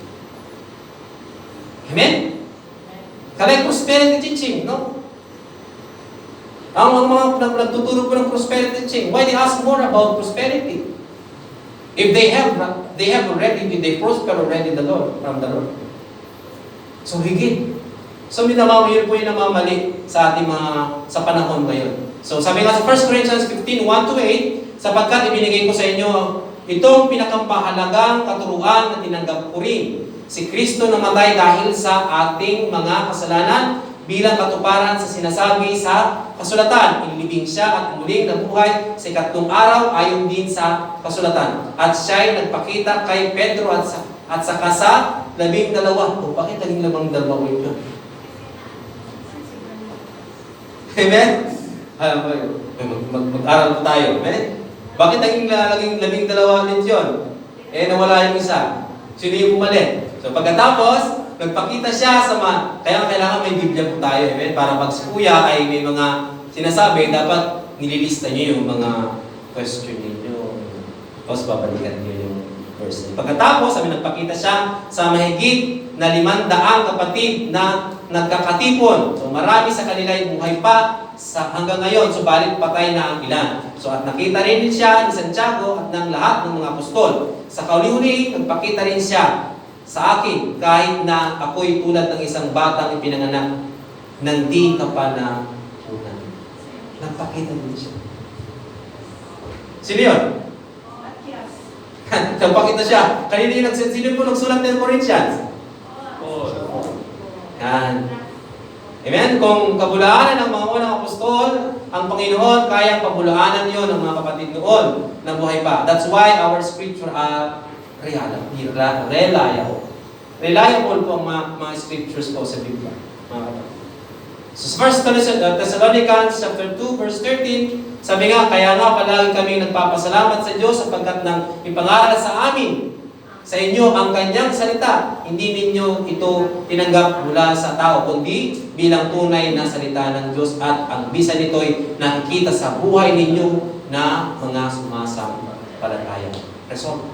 Amen? Kaya prosperity teaching, no? Ang mga nagtuturo po ng prosperity teaching, why they ask more about prosperity? If they prosper already from the Lord. So higit. So yun po yung namamali sa ating sa panahon ngayon. So sabi nga sa 1 Corinthians 15, 1-8, sapagkat ibinigay ko sa inyo itong pinakampahalagang katuruan na tinanggap ko rin. Si Kristo namatay dahil sa ating mga kasalanan bilang katuparan sa sinasabi sa kasulatan. Inilibing siya at muling nabuhay sa ikatlong araw ayon din sa kasulatan. At siya'y nagpakita kay Pedro at saka sa 12. O bakit naging 12 ito? Amen? Mag-aral po tayo. Amen? Bakit naging 12 ulit yun? Nawala yung isa. Sino yung pumalit? So pagkatapos, nagpakita siya sa kaya kailangan may Biblia po tayo, amen? Para pag si Kuya ay may mga sinasabi, dapat nililista niyo yung mga question ninyo. Tapos babalikan niyo yung verse. Pagkatapos, sabi nagpakita siya sa mahigit na 500 kapatid na nagkakatipon. So marami sa kanila ay buhay pa hanggang ngayon, subalit patay na ang ilan. So at nakita rin siya ni Santiago at ng lahat ng mga apostol. Sa kauli-huli, nagpakita rin siya sa akin kahit na ako'y tulad ng isang batang ipinanganak nang di kapanahunan. Nagpakita din siya. Sino yun? Nagpakita siya. Kanina yung sino po nagsulat ng Corinthians? Yan. Amen? Kung kabulaanan ng mga unang apostol, ang Panginoon, kayang pabulaanan yun ng mga kapatid noon na buhay pa. That's why our scripture are reliable. Reliable po ang mga scriptures po sa Biblia, mga kapatid. So, 1 Thessalonians chapter 2, verse 13, sabi nga, kaya nga palagi kami nagpapasalamat sa Diyos sapagkat nang ipangaral sa amin, sa inyo ang kanyang salita, hindi ninyo ito tinanggap mula sa tao, kundi bilang tunay na salita ng Diyos at ang bisa nito'y nakikita sa buhay ninyo na mga sumasampalataya. Result.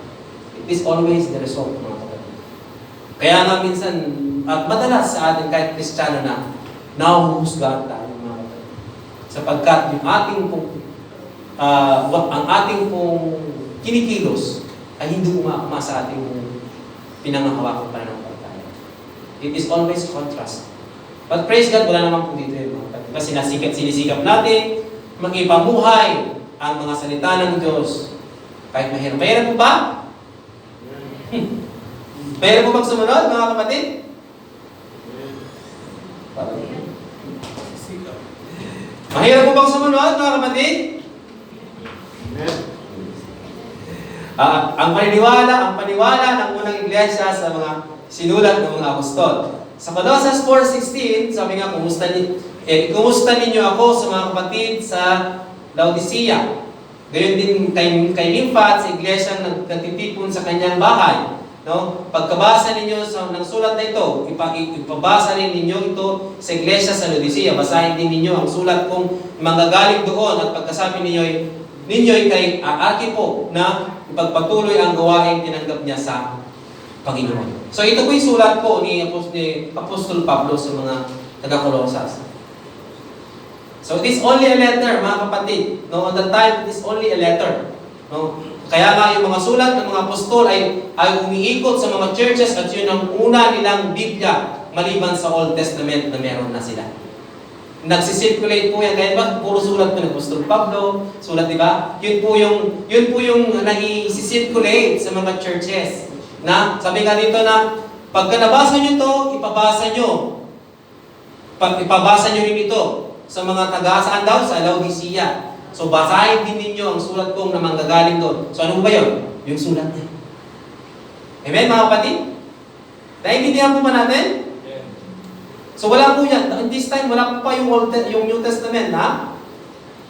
It is always the result, mga kapatid. Kaya nga minsan, at madalas sa atin kahit Kristiyano na, nahuhusgahan tayo, mga kapatid. Sapagkat yung ating ang ating pong kinikilos ay hindi umakma sa ating pinangahawakang pananampalataya. It is always contrast. But praise God, wala naman po dito yun, mga kapatid. Kasi sinisikap natin mag-ipamuhay ang mga salita ng Diyos. Kahit mahirap. Mahirap po ba? Mahirap po bang sumunod, mga kapatid? Mahirap po bang sumunod, mga kapatid? Ang paniwala ng unang iglesia sa mga sinulat ng mga apostol. Sa Colossus 4:16, sabi nga, kumusta ninyo ako sa mga kapatid sa Laodicea. Gayon din kay Nympha at sa iglesia nagtitipon sa kanyang bahay. No? Pagkabasa ninyo ng sulat na ito, ipabasa rin ninyo ito sa iglesia sa Laodicea. Basahin din ninyo ang sulat kung manggagaling doon at pagkasabi ninyo'y kay Archipo na ipagpatuloy ang gawaing tinanggap niya sa Panginoon. So ito po yung sulat po ni Apostol Pablo sa mga taga-Colosas. So it is only a letter, mga kapatid. No, at that time, it is only a letter. No? Kaya nga yung mga sulat ng mga apostol ay umiikot sa mga churches at yun ang una nilang Biblia maliban sa Old Testament na meron na sila. Nagsisirculate po yan. Kaya ba, puro sulat po ng Apostol Pablo, sulat, di ba? Yun po yung nag-i-circulate sa mga churches. Na, sabi nga dito na, pagka nabasa nyo to, ipabasa nyo rin ito sa mga taga-saan daw, sa Laodicea. So, basahin din ninyo ang sulat kong na manggagaling doon. So, ano ba yun? Yung sulat niya. Amen, mga kapatid? Naiintindihan po ba natin? So wala po yan. In this time, wala po pa yung New Testament, ha?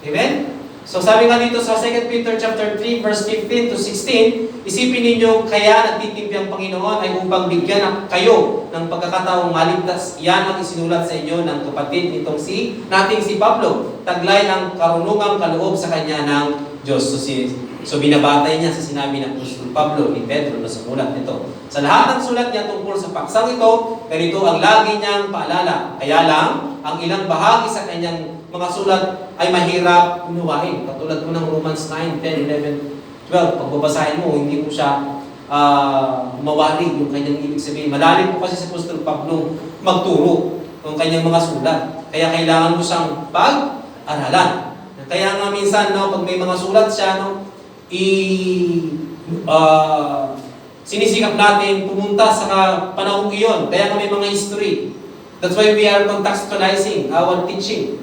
Amen? So sabi nga dito sa 2 Peter chapter 3, verse 15 to 16, isipin ninyo kaya nagtitimpi ang Panginoon ay upang bigyan kayo ng pagkakataong maligtas. Yan ang isinulat sa inyo ng kapatid nitong nating si Pablo. Taglay ng karunungang kaloob sa kanya ng Diyos. So binabatay niya sa sinabi ng Apostol Pablo ni Pedro na sumulat nito. Sa lahat ng sulat niya tungkol sa paksang ito, ganito ang lagi niyang paalala. Kaya lang, ang ilang bahagi sa kanyang mga sulat ay mahirap unawain. Katulad po ng Romans 9, 10, 11, 12. Pag babasahin mo, hindi mo siya mawari yung kanyang ibig sabihin. Malalim po kasi si Apostol Pablo magturo ng kanyang mga sulat. Kaya kailangan mo siyang pag-aralan. Kaya nga minsan, pag may mga sulat siya, sinisikap natin pumunta sa panahong iyon. Kaya may mga history. That's why we are contextualizing our teaching.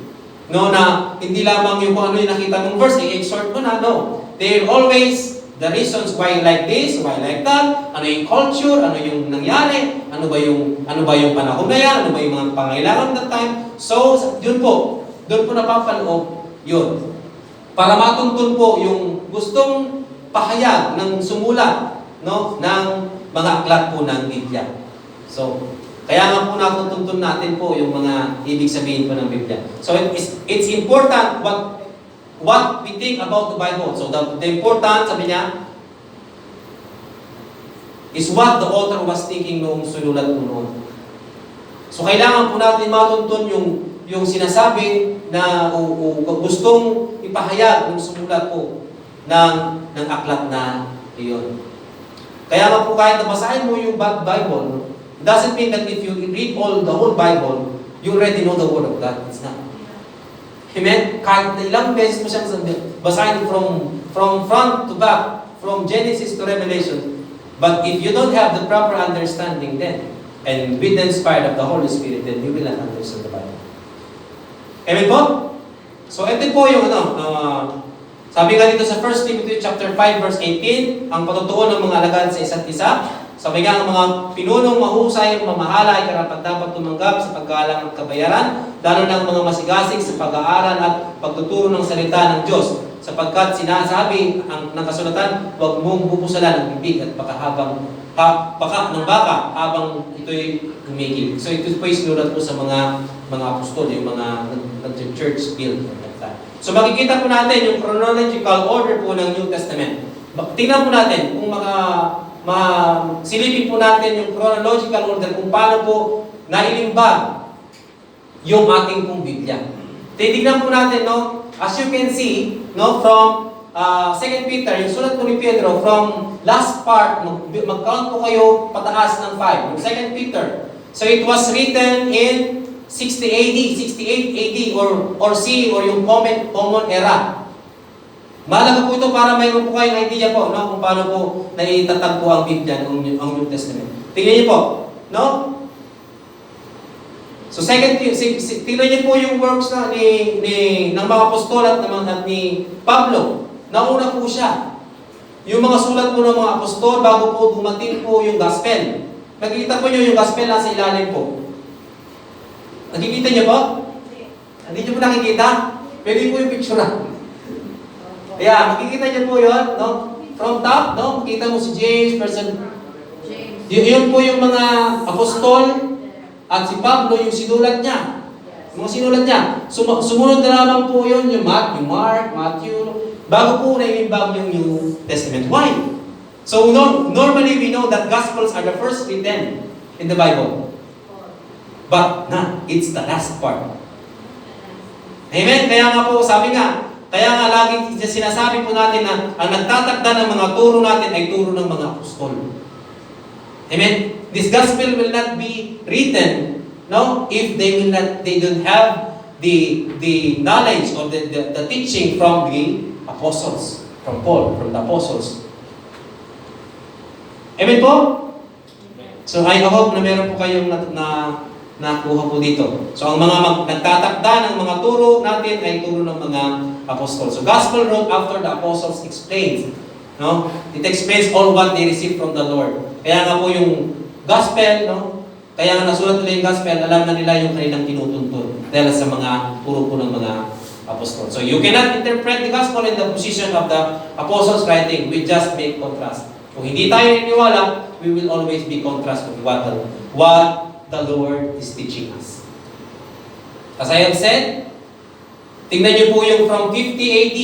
Na hindi lamang yung kung ano yung nakita mong verse, i-exhort mo na, no. They're always the reasons why like this, why like that, ano yung culture, ano yung nangyari, ano ba yung panahon na yan, ano ba yung mga pangailangan that time. So, doon po napapaloob yun. Para matuntun po yung gustong pahayag ng sumulat, ng mga aklat po ng Biblia. So, Kaya nga po natutuntun natin po yung mga ibig sabihin po ng Biblia. So it's important what we think about the Bible. So the important, sabi niya, is what the author was thinking noong sinulat po noon. So kailangan po natin matuntun yung sinasabi na gustong ipahayag ng sumulat po ng aklat na iyon. Kaya nga po kahit nabasahin mo yung Bible, it doesn't mean that if you read the whole Bible, you already know the Word of God. It's not. Amen? Kahit na ilang beses mo siyang basahin from front to back, from Genesis to Revelation, but if you don't have the proper understanding then, and with the inspired of the Holy Spirit, then you will not understand the Bible. Amen po? So ito po yung sabi nga dito sa 1 Timothy chapter 5 verse 18, ang patutuo ng mga alagad sa isa't isa. Sabi nga, ang mga pinunong mahusay, mamahala ay karapat-dapat tumanggap sa paggalang at kabayaran, lalo ng mga masigasig sa pag-aaral at pagtuturo ng salita ng Diyos. Sapagkat sinasabi ng kasulatan, huwag mong bubusalan ang bibig at paka ng baka habang ito'y gumigil. So ito po isinulat po sa mga apostol, yung mga nag-church build. So makikita po natin yung chronological order po ng New Testament. Tingnan po natin kung silipin po natin yung chronological order kung paano po nailimbag yung ating pong Biblia. Titignan po natin, no? As you can see, no, from 2 Peter, yung sulat po ni Pedro, from last part, mag-count po kayo pataas ng 5, yung 2 Peter. So it was written in 60 AD, 68 AD, or C, or yung common era. Mahalaga po ito para mayroon po kayong idea po, no, kung paano po naitatagpo ang Biblia, ang New Testament. Tingnan niyo po, no? So tingnan niyo po yung works ng mga apostol at ni Pablo. Nauna po siya. Yung mga sulat po ng mga apostol bago po dumating po yung gospel. Nakikita po niyo yung gospel nasa ilalim po. Nakikita niyo po? Hindi niyo po nakikita? Pwede po yung picture. Kaya, makikita niyo po yun, no? From top, no? Makita mo si James, yun po yung mga apostol, at si Pablo, yung sinulat niya. Mga sinulat niya. Sumunod na lamang po yun, yung Mark, Matthew, bago po naiimbag yung New Testament. Why? So, normally we know that Gospels are the first written in the Bible. But, it's the last part. Amen? Kaya nga po, kaya nga laging sinasabi po natin na ang nagtatakda ng mga turo natin ay turo ng mga apostol. Amen? This gospel will not be written, no, if they don't have the knowledge or the teaching from the apostles, from Paul, from the apostles. Amen po? So I hope na meron po kayong nakuha po dito. So ang mga nagtatakda ng mga turo natin ay turo ng mga apostol. So gospel wrote after the apostles explains. No? It explains all what they received from the Lord. Kaya nga po yung gospel, no? Kaya nga nasulat nila yung gospel, alam na nila yung kanilang tinutuntun dahil sa mga turo po ng mga apostol. So you cannot interpret the gospel in the position of the apostles writing. We just make contrast. Kung hindi tayo niniwala, we will always be contrast with what the Lord is teaching us. As I have said, tingnan niyo po yung from 50 AD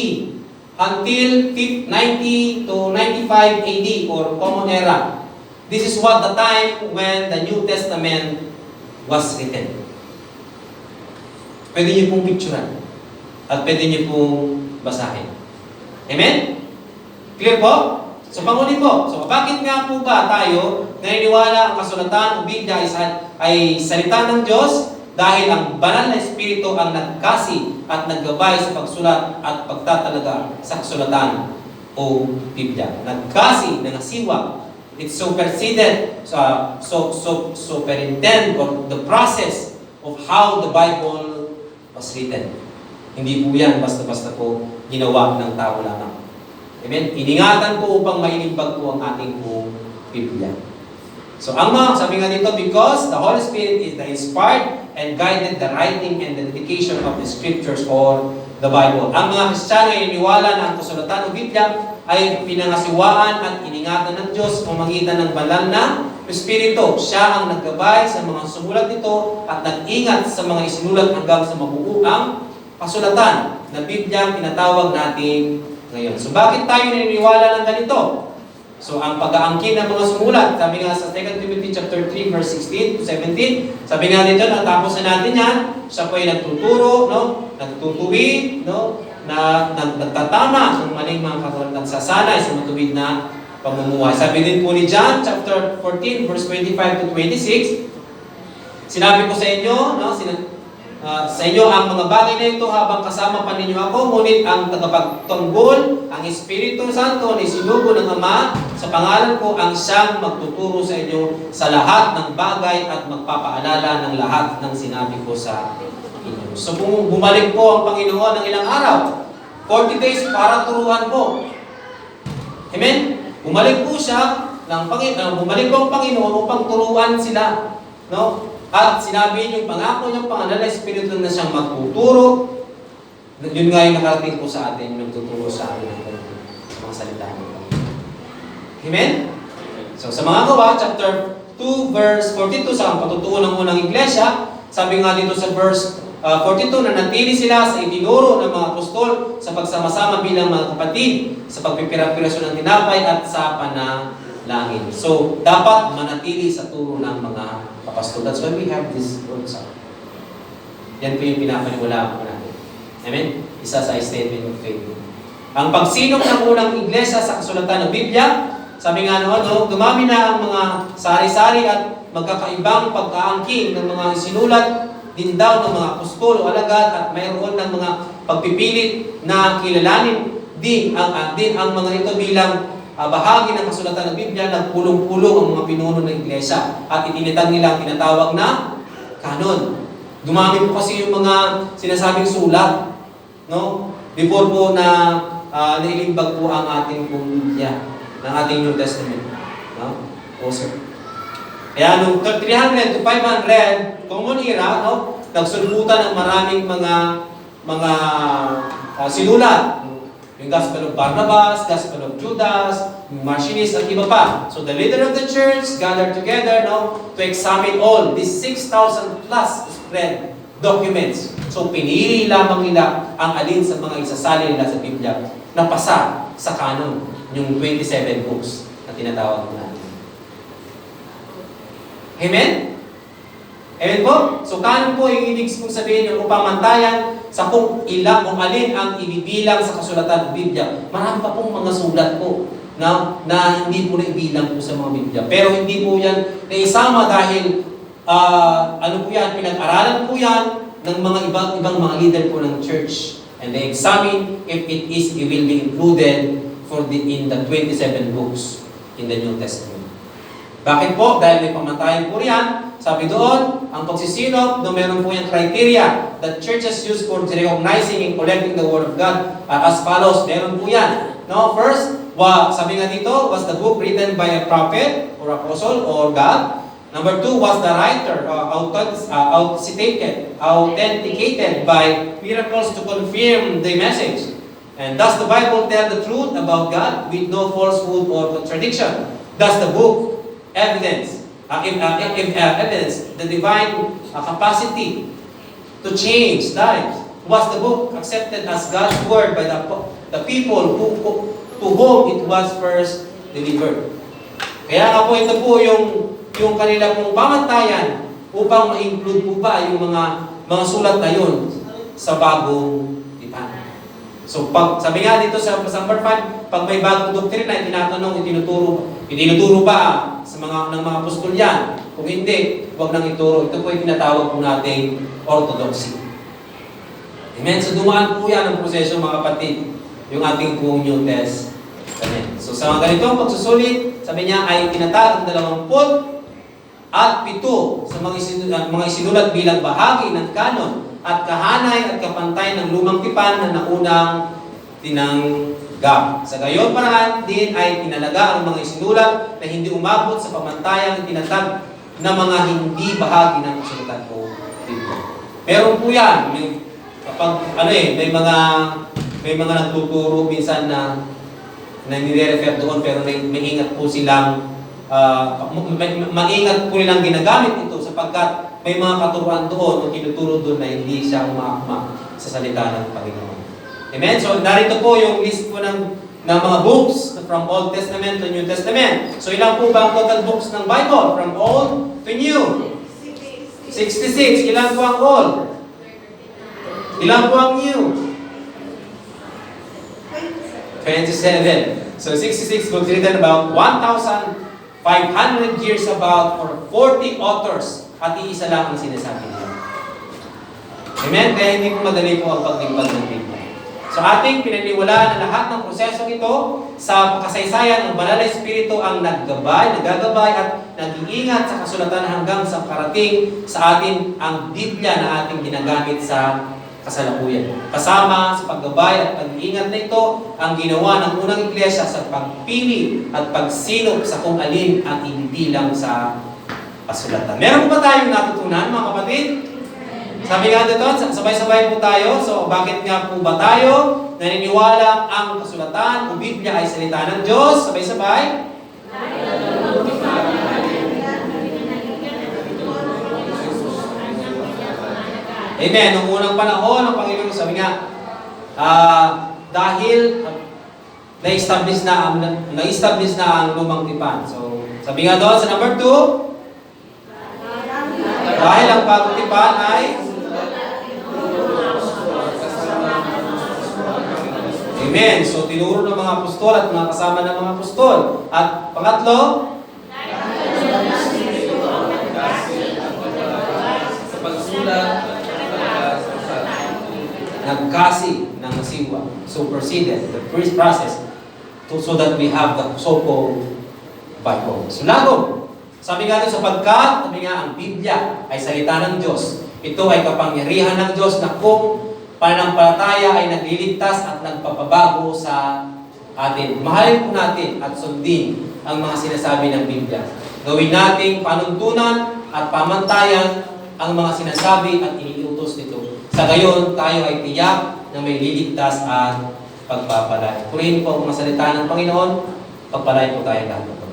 until 90 to 95 AD or Common Era. This is what the time when the New Testament was written. Pwede niyo pong picturean at pwede niyo pong basahin. Amen? Clear po? So pangunin po. So bakit nga po ba tayo naniniwala ang kasulatan o Biblia ay salita ng Diyos? Dahil ang banal na Espiritu ang nagkasi at naggabay sa pagsulat at pagtatalaga sa kasulatan o Biblia. Nagkasi, nangasiwa. It superseded, superintend or the process of how the Bible was written. Hindi po yan basta-basta po ginawa ng tao lamang. Amen? Iningatan po upang mailimbag po ang ating po Biblia. So, sabi nga dito, because the Holy Spirit is the inspired and guided the writing and the dedication of the Scriptures or the Bible. Ang mga Kristiyano ay iniwala na ang kasulatan o Biblia ay pinangasiwaan at iningatan ng Diyos pamagitan ng banal na Espiritu. Siya ang naggabay sa mga sumulat nito at nag-ingat sa mga isinulat hanggang sa mabuo ang kasulatan na Bibliang tinatawag natin ngayon. So bakit tayo naniniwala ng ganito? So ang pag-aangkin ng mga sumulat, sabi nga sa 2 Timothy chapter 3 verse 16 to 17, sabi nga dito, natapos na natin yan, siya po ay nagtuturo, no? Nagtutuwid, no? Nagtatama ng maling mga katulad, nagsasanay sa matuwid na pamumuhay. Sabi din po ni John chapter 14 verse 25 to 26, sinabi ko sa inyo, no? Sa inyo ang mga bagay na ito habang kasama pa ninyo ako, ngunit ang tagapagtanggol, ang Espiritu Santo na isinugo ng Ama sa pangalan ko, ang siyang magtuturo sa inyo sa lahat ng bagay at magpapaalala ng lahat ng sinabi ko sa inyo. So kung bumalik po ang Panginoon ng ilang araw, 40 days para turuan po. Amen? Bumalik po siya bumalik po ang Panginoon upang turuan sila, no? At sinabi yung pangako niyang pangalan na Espiritu na siyang magtuturo. Yun nga yung nakarating po sa atin, magtuturo sa atin ng mga salita ng Panginoon. Amen? So sa mga Gawa, chapter 2, verse 42, sa patutuo ng unang iglesia, sabi nga dito sa verse 42, na natili sila sa itinuro ng mga apostol sa pagsama-sama bilang mga kapatid, sa pagpipirapirasyon ng tinapay at sa panalangin. So, dapat manatili sa turo ng mga apostol. That's why we have this words. Yan po yung pinapaniwalaan ko natin. Amen? Isa sa statement of faith. Ang pagsinok ng unang iglesia sa kasulatan ng Biblia, sabi nga noon, dumami na ang mga sari-sari at magkakaibang pagkaangking ng mga sinulat din daw ng mga apostol o alagad, at mayroon ng mga pagpipilit na kilalanin din ang mga ito bilang bahagi ng kasulatan ng Biblia. Nagpulong-pulong ang mga pinuno ng iglesia at itinitag nila ang tinatawag na kanon. Dumami po kasi yung mga sinasabing sulat, no? Before po na nailimbag po ang ating Biblia, ng ating New Testament, no? O sir. Kaya nung 300 to 500 common era, no, nagsulputan ng maraming mga sinulat. Yung Gospel of Barnabas, Gospel of Judas, Marcinis, at iba pa. So the leader of the church gathered together, no, to examine all these 6,000 plus spread documents. So pinili lamang nila ang alin sa mga isasali nila sa Biblia na pasa sa canon, yung 27 books na tinatawag natin. Amen? Amen po? So, kanon po yung ibig kong sabihin yung pamantayan sa kung alin ang ibibilang sa kasulatan ng Biblia. Marami pa pong mga sulat po na hindi po naibilang po sa mga Biblia. Pero hindi po yan naisama dahil pinag-aralan po yan ng mga ibang mga leader po ng church. And they examine if it will be included in the 27 books in the New Testament. Bakit po? Dahil may pamantayan po riyan. Sabi doon, ang pagsisinop, meron po yung criteria that churches use for recognizing and collecting the Word of God as follows. Meron po yan. No? First, sabi nga dito, was the book written by a prophet or apostle or God? Number 2, was the writer authenticated by miracles to confirm the message? And does the Bible tell the truth about God with no falsehood or contradiction? Does the book evidence the divine capacity to change lives? Was the book accepted as God's word by the people to whom it was first delivered? Kaya nga po ito po yung kanila pong pamantayan upang ma-include po ba yung mga sulat na yun sa bagong tipan. So sabi nga dito sa number 5, pag may bagong doktrina, tinatanong, itinuturo ba sa ng mga apostol yan? Kung hindi, huwag nang ituro. Ito po yung tinatawag po nating orthodoxy. Amen? So dumaan po yan ang proseso, mga kapatid, yung ating pong New Testament. So sa mga ganitong pagsusulit, sabi niya ay tinatag ang 20 at 7 sa mga isinulat bilang bahagi ng kanon at kahanay at kapantay ng lumang tipan na naunang tinanggap. Sa gayon paraan din ay tinalaga ang mga isinulat na hindi umabot sa pamantayang tinatag na mga hindi bahagi ng kasulatan o Biblia. Meron po yan. May mga nagtuturo minsan na nire-refer doon pero may ingat po silang maingat po nilang ginagamit ito sapagkat may mga katuruan doon o tinuturo doon na hindi siya umaakma sa salita ng Panginoon. Amen? So, narito po yung list po ng mga books from Old Testament to New Testament. So, ilan po ba ang total books ng Bible from Old to New? 66. Ilan po ang Old? Ilan po ang New? 27. So, 66 books written about 1,500 years about for 40 authors at iisa lang ang sinasabi nila. Amen? Kaya hindi po madali po ang paglimpad ng Biblia. So, ating pinaniwalaan na lahat ng prosesong ito sa kasaysayan ng Banal na Espiritu ang nagagabay at nag-iingat sa kasulatan hanggang sa parating sa atin ang Biblia na ating ginagamit sa kasalukuyan. Kasama sa paggabay at pag-iingat na ito ang ginawa ng unang iglesia sa pagpili at pagsilop sa kung alin ang ibibilang sa kasulatan. Meron po ba tayong natutunan, mga kapatid? Sabi nga dito, sabay-sabay po tayo. So, bakit nga po ba tayo naniniwala ang kasulatan o Biblia ay salita ng Diyos? Sabay-sabay. Amen. Noong unang panahon, ang Panginoon sabi nga, dahil na-establish na ang lumang tipan. So, sabi nga doon sa number 2, dahil ang bagong tipan ay Amen. So, tinuro ng mga apostol at mga kasama ng mga apostol. At pangatlo, sa pagsulat, nagkasi ng masiwa, superseded the first process so that we have the so-called Bible. So, lago. Sabi nga doon, sapagkat, sabi nga, ang Biblia ay salita ng Diyos. Ito ay kapangyarihan ng Diyos na kung pananampalataya ay nagliligtas at nagpapabago sa atin. Mahalin po natin at sundin ang mga sinasabi ng Biblia. Gawin nating panuntunan at pamantayan ang mga sinasabi at iniutos nito. Sa gayon, tayo ay tiyak na may liligtas at pagpapalay. Purihin po ang mga salita ng Panginoon, pagpalay po tayo lahat ng Panginoon.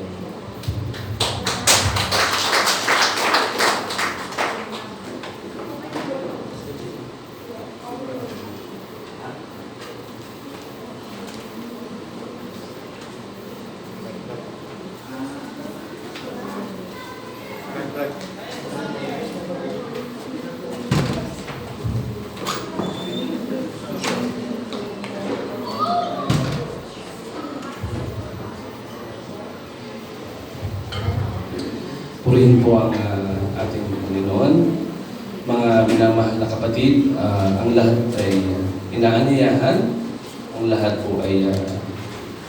Purihin po ang ating Panginoon. Mga minamahal na kapatid, ang lahat ay inaanyayahan, ang lahat po ay